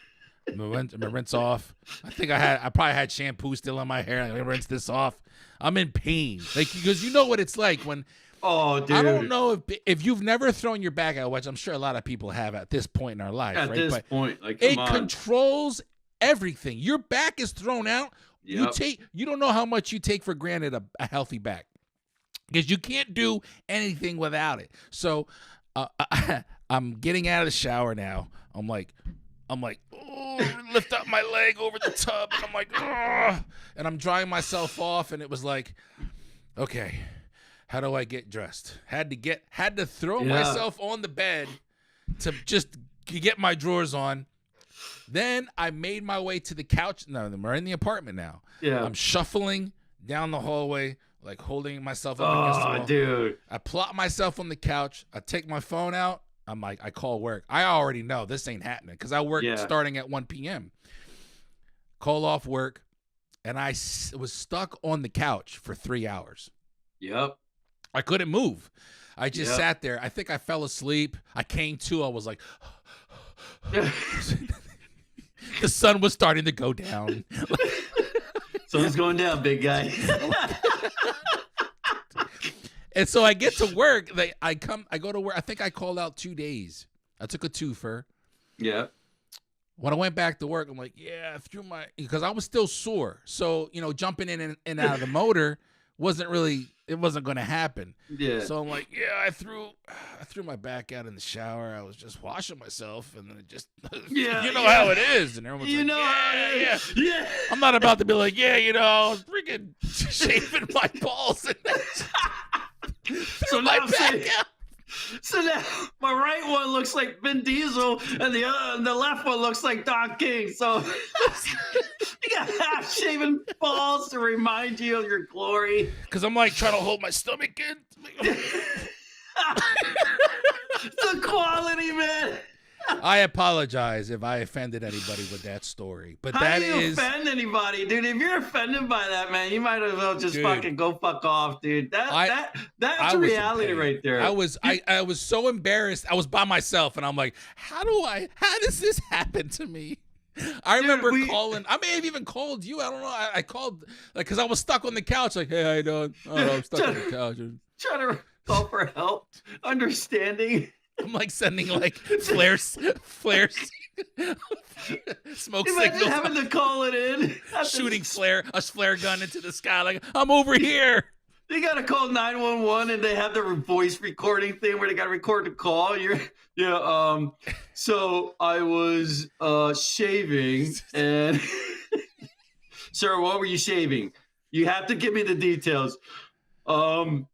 I'm gonna rinse off. I probably had shampoo still in my hair. I'm gonna rinse this off. I'm in pain, like because you know what it's like when. Oh, dude. I don't know if you've never thrown your back out, which I'm sure a lot of people have at this point in our life. At right? this but point, like it controls everything. Your back is thrown out. Yep. You don't know how much you take for granted a healthy back because you can't do anything without it. So I'm getting out of the shower now. I'm like, oh, lift up my leg over the tub, and I'm like, oh, and I'm drying myself off, and it was like, okay. How do I get dressed? Had to throw myself on the bed to just get my drawers on. Then I made my way to the couch. No, we're in the apartment now. Yeah. I'm shuffling down the hallway, like holding myself up against the wall. Dude. I plop myself on the couch. I take my phone out. I'm like, I call work. I already know this ain't happening because I work starting at 1 p.m. Call off work, and I was stuck on the couch for 3 hours. Yep. I couldn't move. I just sat there. I think I fell asleep. I came to. I was like, the sun was starting to go down. Sun's going down, big guy. And so I get to work. I go to work. I think I called out 2 days. I took a twofer. Yeah. When I went back to work, I'm like, I threw because I was still sore. So, jumping in and out of the motor wasn't going to happen. Yeah. So I'm like, I threw my back out in the shower. I was just washing myself, and then it just, how it is. And everyone's yeah. I'm not about to be like, I was freaking shaving my balls and so now my right one looks like Vin Diesel, and the left one looks like Don King. So you got half-shaven balls to remind you of your glory. Because I'm like trying to hold my stomach in. The quality, man. I apologize if I offended anybody with that story, but How do you offend anybody, dude? If you're offended by that, man, you might as well just fucking go fuck off, dude. That's reality right there. I was so embarrassed. I was by myself, and I'm like, how does this happen to me? I remember calling. I may have even called you. I don't know. I called because I was stuck on the couch. Like, hey, how you doing? Oh, I'm stuck on the couch. Trying to call for help, understanding. I'm like sending like flares, smoke signals. Having to call it in, shooting a flare gun into the sky. Like, I'm over here. They gotta call 911, and they have the voice recording thing where they gotta record the call. So I was shaving, and sir, what were you shaving? You have to give me the details. I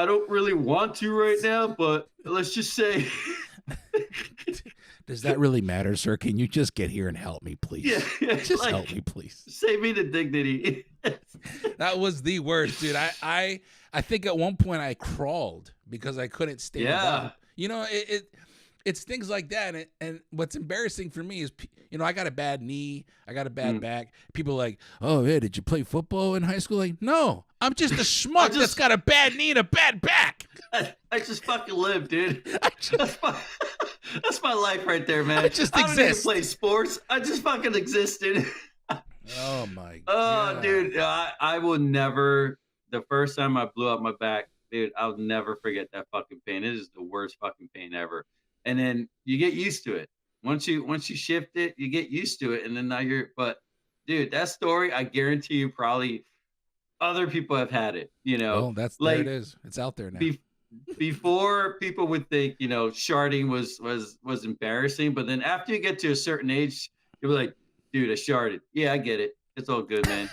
don't really want to right now, but let's just say. Does that really matter, sir? Can you just get here and help me, please? Yeah, just help me, please. Save me the dignity. That was the worst, dude. I think at one point I crawled because I couldn't stand up. It's things like that. And what's embarrassing for me is, I got a bad knee. I got a bad back. People are like, oh, yeah, did you play football in high school? Like, no, I'm just a schmuck that's got a bad knee and a bad back. I just fucking live, dude. That's my life right there, man. I just exist. I don't even play sports. I just fucking existed. Oh, my God. Oh, dude, I will never, the first time I blew up my back, dude, I'll never forget that fucking pain. It is the worst fucking pain ever. And then you get used to it. Once you shift it, you get used to it. And then now but dude, that story, I guarantee you probably other people have had it, Oh, there it is. It's out there now. Before people would think, sharding was embarrassing. But then after you get to a certain age, you're like, dude, I sharded. Yeah, I get it. It's all good, man.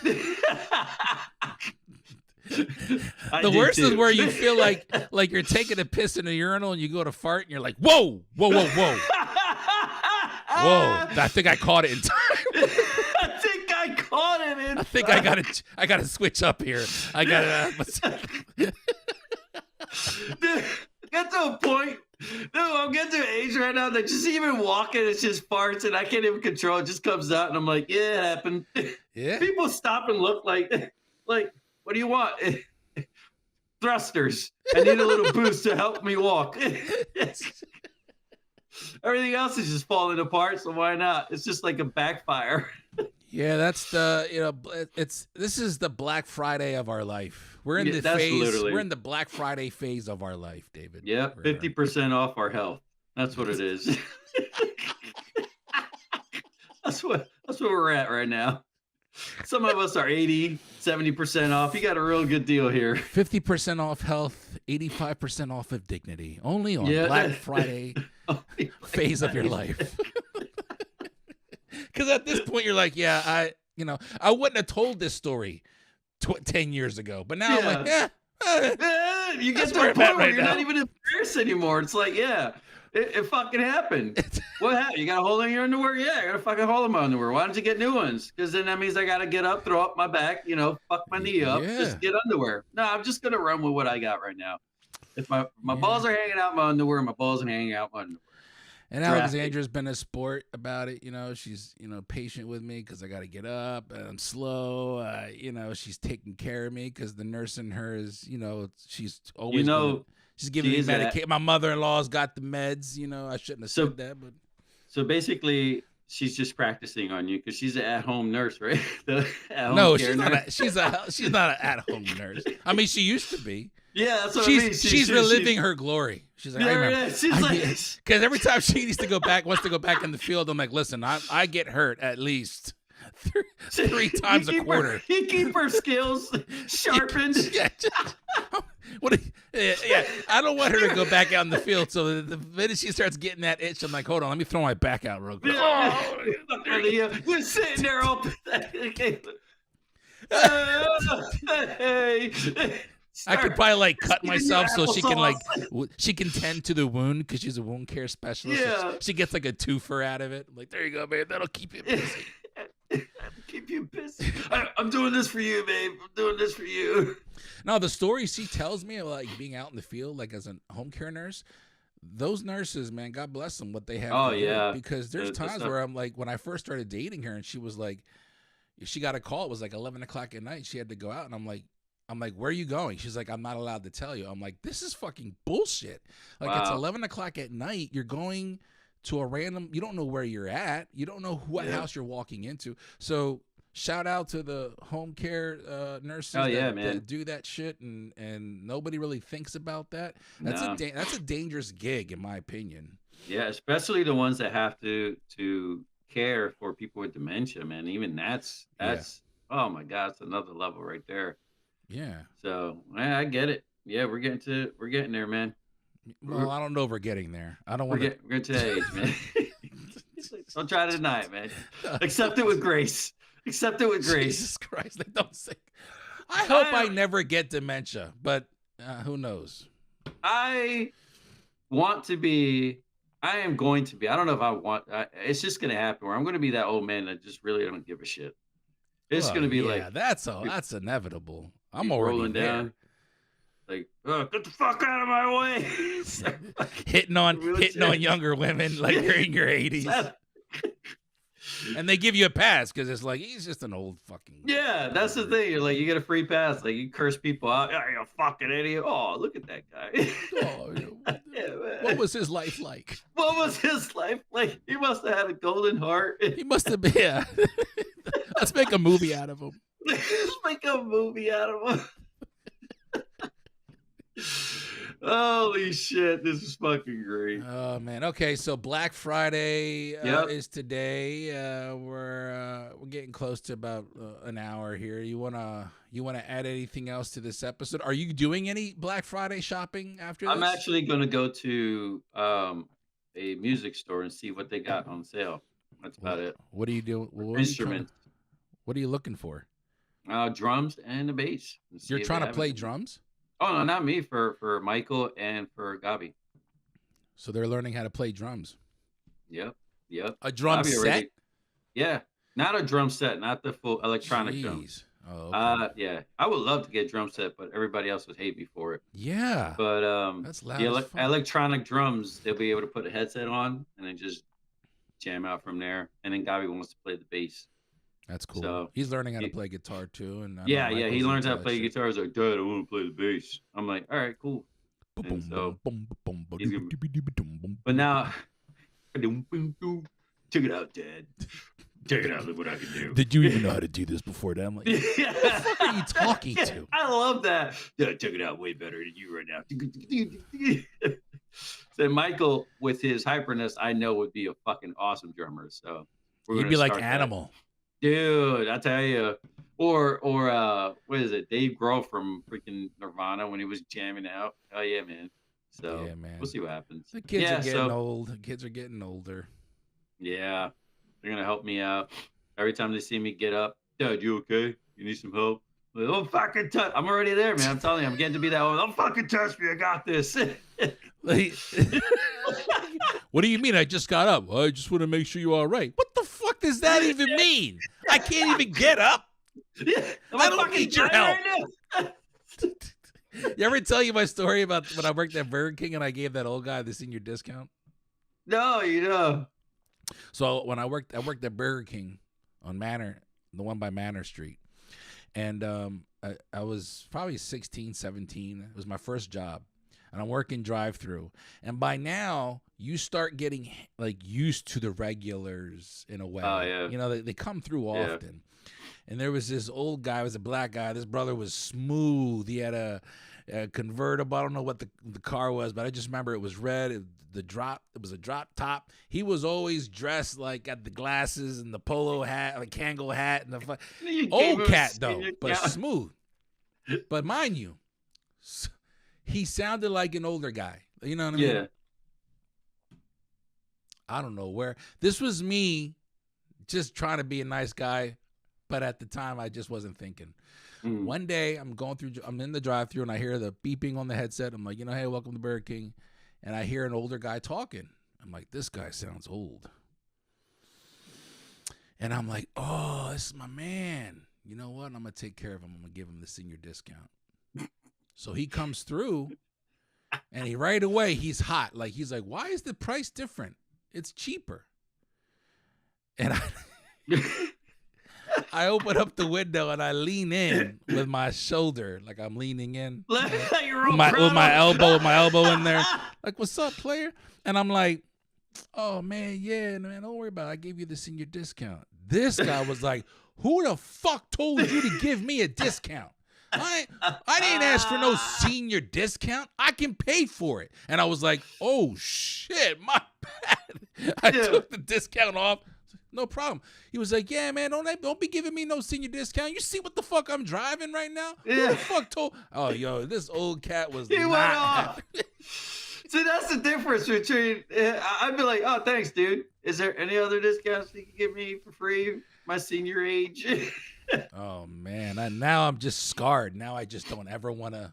The worst is where you feel like you're taking a piss in a urinal and you go to fart and you're like, whoa. Whoa, I think I caught it in time. I think I caught it in time. I think I gotta switch up here. I gotta Dude, get to a point. Dude, I'm getting to an age right now that just even walking, it's just farts and I can't even control it. It just comes out and I'm like, yeah, it happened. Yeah. People stop and look like, what do you want? Thrusters. I need a little boost to help me walk. Everything else is just falling apart, so why not? It's just like a backfire. Yeah, that's this is the Black Friday of our life. We're in we're in the Black Friday phase of our life, David. Yeah, 50% off our health. That's what it is. That's what we're at right now. Some of us are 80, 70% off. You got a real good deal here. 50% off health, 85% off of dignity. Only on Black Friday phase of your life. Because at this point, you're like, I wouldn't have told this story 10 years ago. But now I'm like, you get to a point where you're not even embarrassed anymore. It's like, It fucking happened. What happened? You got a hole in your underwear? Yeah, I got a fucking hole in my underwear. Why don't you get new ones? Because then that means I got to get up, throw up my back, fuck my knee up, just get underwear. No, I'm just going to run with what I got right now. If my balls are hanging out my underwear, my balls are hanging out my underwear. And Alexandra's been a sport about it. She's, patient with me because I got to get up and I'm slow. She's taking care of me because the nurse in her is, she's always, she's giving me medication. My mother-in-law's got the meds. I shouldn't have said that, but. So basically, she's just practicing on you because she's an at-home nurse, right? No, she's not an at-home nurse. I mean, she used to be. Yeah, that's what I mean. She's reliving her glory. She's like, I remember. Because every time she wants to go back in the field, I'm like, listen, I get hurt at least three times a quarter. You keep her skills sharpened. Yeah. I don't want her to go back out in the field. So the minute she starts getting that itch, I'm like, hold on, let me throw my back out real quick. You're sitting there all pathetic. Hey. I could probably cut myself so she can tend to the wound because she's a wound care specialist. Yeah. So she gets a twofer out of it. I'm like, there you go, babe. That'll keep you busy. Keep you busy. I'm doing this for you, babe. I'm doing this for you. No, the stories she tells me, being out in the field, as a home care nurse, those nurses, man, God bless them, what they have. Oh, yeah. Because there's times where I'm when I first started dating her and she was she got a call. It was 11 o'clock at night. She had to go out. And I'm like, where are you going? She's like, I'm not allowed to tell you. I'm like, this is fucking bullshit. It's 11 o'clock at night. You're going to a random, you don't know where you're at. You don't know what house you're walking into. So shout out to the home care nurses that do that shit. And nobody really thinks about that. That's a dangerous gig, in my opinion. Yeah, especially the ones that have to care for people with dementia, man. Even that's oh my God, it's another level right there. Yeah. So I get it. Yeah, we're getting there, man. Well, I don't know if we're getting there. I don't want to. We're getting to that age, man. Don't try to deny it, man. Accept it with grace. Accept it with grace. Jesus Christ, they don't say. I hope I never get dementia, but who knows? I want to be. I am going to be. I don't know if I want. It's just going to happen where I'm going to be that old man that just really don't give a shit. It's going to be that's inevitable. I'm already rolling down. Get the fuck out of my way. hitting on younger women you're in your 80s. And they give you a pass because it's he's just an old fucking. Yeah, that's the thing. You're you get a free pass. You curse people out. Oh, you're a fucking idiot. Oh, look at that guy. What was his life like? What was his life like? He must have had a golden heart. He must have been. Yeah. Let's make a movie out of him. Let's make a movie out of him. Holy shit, this is fucking great. Oh man. Okay, so Black Friday is today. We're getting close to about an hour here. You wanna add anything else to this episode? Are you doing any Black Friday shopping after this? I'm actually gonna go to a music store and see what they got on sale. That's about it. What are you doing? Instruments. What are you looking for? Drums and a bass. You're trying to play drums? Oh no, not me. For Michael and for Gabi. So they're learning how to play drums. Yep. A drum Gabi set? Already, yeah, not a drum set, not the full electronic drums. Oh, okay. Yeah, I would love to get a drum set, but everybody else would hate me for it. Yeah. But that's loud. The electronic drums, they'll be able to put a headset on and then just jam out from there. And then Gabi wants to play the bass. That's cool. So he's learning how to play guitar too, and he learns how to play guitar. He's like, Dad, I want to play the bass. I'm like, all right, cool. And so, but now, check it out, Dad. Check it out. Look what I can do. Did you even know how to do this before that? I'm like, what the fuck are you talking to? I love that. Dad, check it out way better than you right now. So Michael, with his hyperness, I know would be a fucking awesome drummer. So you'd be like Animal. Dude, I tell you, or what is it? Dave Grohl from freaking Nirvana when he was jamming out. Oh yeah, man. So yeah, man. We'll see what happens. The kids are getting old. The kids are getting older. Yeah, they're gonna help me out every time they see me get up. Dad, you okay? You need some help? Like, don't fucking touch. I'm already there, man. I'm telling you, I'm getting to be that old. Don't fucking touch me. I got this. What do you mean? I just got up. Well, I just want to make sure you're all right. What the fuck does that even mean? I can't even get up. Yeah, I don't need your help. Right You ever tell you my story about when I worked at Burger King and I gave that old guy the senior discount? No, you know. So when I worked at Burger King on Manor, the one by Manor Street. And I was probably 16, 17. It was my first job. And I'm working drive-through. And by now, you start getting like used to the regulars in a way. Oh, yeah. You know, they come through often. And there was this old guy, it was a black guy. This brother was smooth. He had a convertible. I don't know what the car was, but I just remember it was red. It was a drop top. He was always dressed like at the glasses and the polo hat, like Kangol hat, and the old cat though, but smooth. But mind you, he sounded like an older guy. You know what I mean? Yeah. I don't know where. This was me just trying to be a nice guy, but at the time I just wasn't thinking. One day I'm in the drive-thru and I hear the beeping on the headset. I'm like, hey, welcome to Burger King. And I hear an older guy talking. I'm like, this guy sounds old. And I'm like, oh, this is my man. You know what? I'm going to take care of him. I'm going to give him the senior discount. So he comes through and right away he's hot. Like, he's like, why is the price different? It's cheaper. And I open up the window and I lean in with my shoulder, like I'm leaning in with my elbow in there. Like, what's up, player? And I'm like, oh man, yeah, man, don't worry about it. I gave you the senior discount. This guy was like, who the fuck told you to give me a discount? I didn't ask for no senior discount. I can pay for it. And I was like, oh shit, my bad. I took the discount off. No problem. He was like, yeah, man, don't be giving me no senior discount. You see what the fuck I'm driving right now? Yeah. Who the fuck told? Oh, yo, this old cat was He not went off. happy. So that's the difference between. I'd be like, oh, thanks, dude. Is there any other discounts you can give me for free? My senior age. Oh man, now I'm just scarred. Now I just don't ever want to,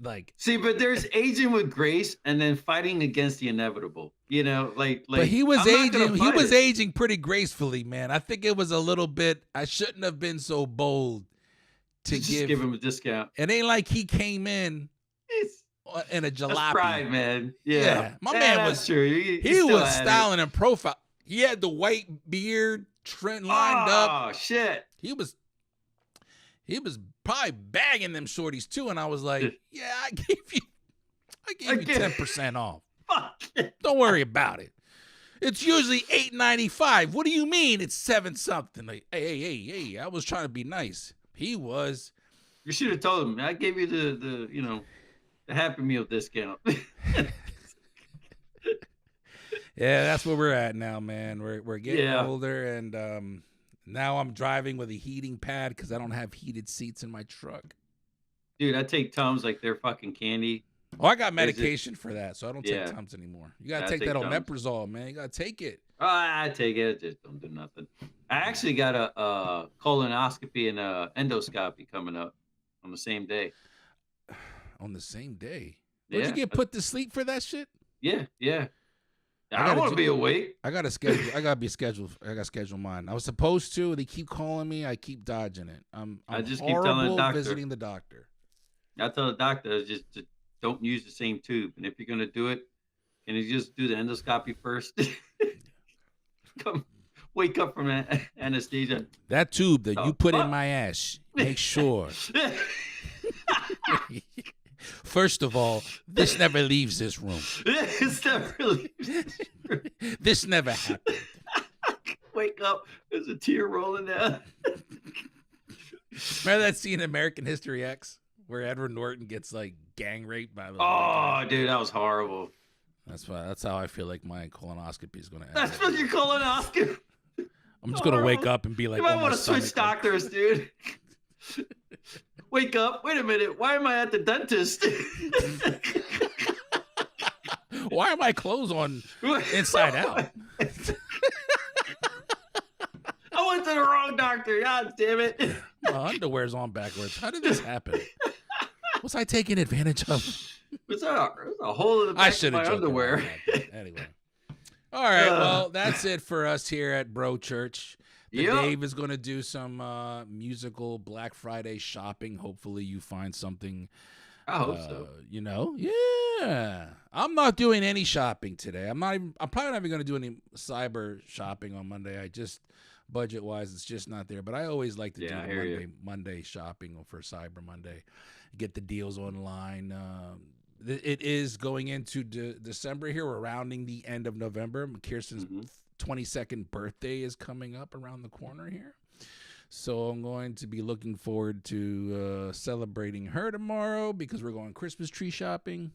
like. See, but there's aging with grace and then fighting against the inevitable. But he was aging. He was aging pretty gracefully, man. I think it was a little bit. I shouldn't have been so bold to just give him a discount. It ain't like he came in a jalopy. That's pride, man. My man was true. He was styling and profile. He had the white beard lined up. Oh shit. He was probably bagging them shorties too, and I was like, yeah, I gave you 10% off. Fuck. Don't worry about it. It's usually $8.95. What do you mean it's 7 something? Like, hey, I was trying to be nice. He was. You should have told him. I gave you the Happy Meal discount. Yeah, that's where we're at now, man. We're getting older, and now I'm driving with a heating pad because I don't have heated seats in my truck. Dude, I take Tums like they're fucking candy. Oh, I got medication for that, so I don't take Tums anymore. You gotta take that omeprazole, man. You gotta take it. Oh, I take it. Just don't do nothing. I actually got a colonoscopy and a endoscopy coming up on the same day. On the same day? Did you get put to sleep for that shit? Yeah. I don't want to be awake. I got to schedule mine. I was supposed to. They keep calling me. I keep dodging it. I just keep telling the doctor. Visiting the doctor. I tell the doctor just don't use the same tube. And if you're gonna do it, can you just do the endoscopy first? Come wake up from anesthesia. That tube that you put in my ass. Make sure. First of all, this never leaves this room. This never leaves this room. This never happened. Wake up, there's a tear rolling down. Remember that scene in American History X where Edward Norton gets like gang raped by the dude, that was horrible. That's how I feel like my colonoscopy is gonna end. That's what your colonoscopy. I'm just gonna wake up and be like, you might want to switch doctors, dude. Wake up. Wait a minute. Why am I at the dentist? Why are my clothes on inside out? I went to the wrong doctor. God damn it. My underwear's on backwards. How did this happen? Was I taking advantage of? There's a hole in the back of my underwear. Anyway. All right, well, that's it for us here at Bro Church. Yep. Dave is going to do some musical Black Friday shopping. Hopefully you find something. I hope so. You know, yeah. I'm not doing any shopping today. I'm probably not even going to do any cyber shopping on Monday. I just, budget-wise, it's just not there. But I always like to do the Monday shopping for Cyber Monday. Get the deals online. It is going into December here. We're rounding the end of November. Kirsten's 22nd birthday is coming up around the corner here. So I'm going to be looking forward to celebrating her tomorrow because we're going Christmas tree shopping.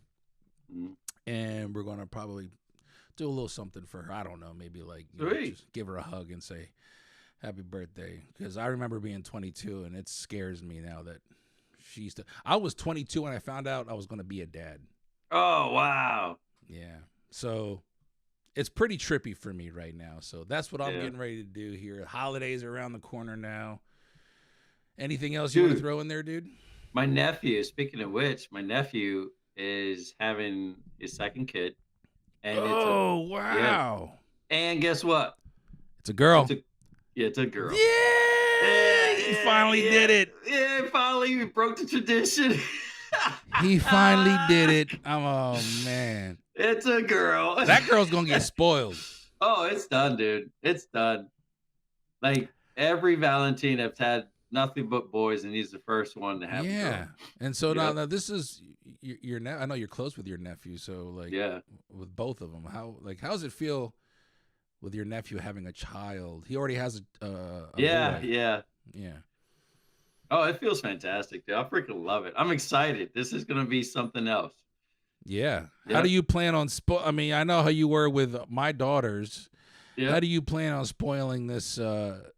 And we're going to probably do a little something for her. I don't know. Maybe like just give her a hug and say happy birthday. Because I remember being 22 and it scares me now that I was 22 when I found out I was going to be a dad. Oh, wow. Yeah. So it's pretty trippy for me right now. So that's what I'm getting ready to do here. Holidays are around the corner now. Anything else you want to throw in there, dude? My nephew, speaking of which, my nephew is having his second kid. And wow. Yeah. And guess what? It's a girl. It's a girl. Yeah, he finally did it. Yeah, finally we broke the tradition. He finally did it. Oh, man. It's a girl. That girl's going to get spoiled. Oh, it's done, dude. It's done. Like, every Valentine I've had nothing but boys, and he's the first one to have a girl. And so now this is your I know you're close with your nephew, so, like, with both of them. How does it feel with your nephew having a child? He already has a boy. Yeah. Oh, it feels fantastic, dude. I freaking love it. I'm excited. This is going to be something else. Yeah. How do you plan on I mean, I know how you were with my daughters. Yeah. How do you plan on spoiling this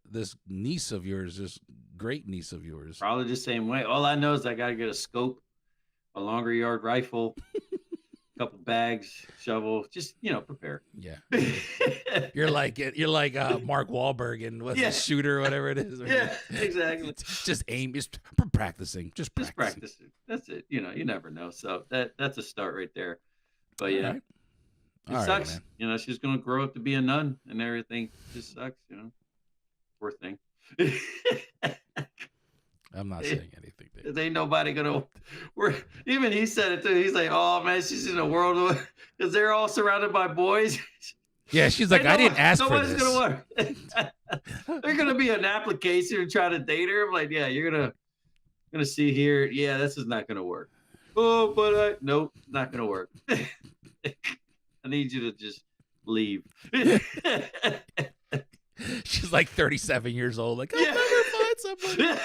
this niece of yours, this great niece of yours? Probably the same way. All I know is I got to get a scope, a longer yard rifle, couple bags, shovel, just prepare. Yeah. You're like Mark Wahlberg and what's the shooter or whatever it is. Yeah, exactly. Just aim, just practicing. Just practicing. That's it. You never know. So that's a start right there. But yeah. Right. It sucks. Right, she's gonna grow up to be a nun and everything. It just sucks, Poor thing. I'm not saying anything. There ain't nobody gonna. Even he said it too. He's like, "Oh man, she's in a world because they're all surrounded by boys." Yeah, she's like, I didn't ask for this. Nobody's gonna work. There's gonna be an application to try to date her. I'm like, yeah, you're gonna see here. Yeah, this is not gonna work. Oh, but nope, not gonna work. I need you to just leave. She's like 37 years old. Like, I'll never find somebody.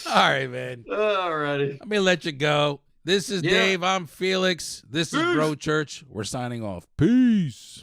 All right, man. All righty. Let me let you go. This is Dave. I'm Felix. This is Bro Church. We're signing off. Peace.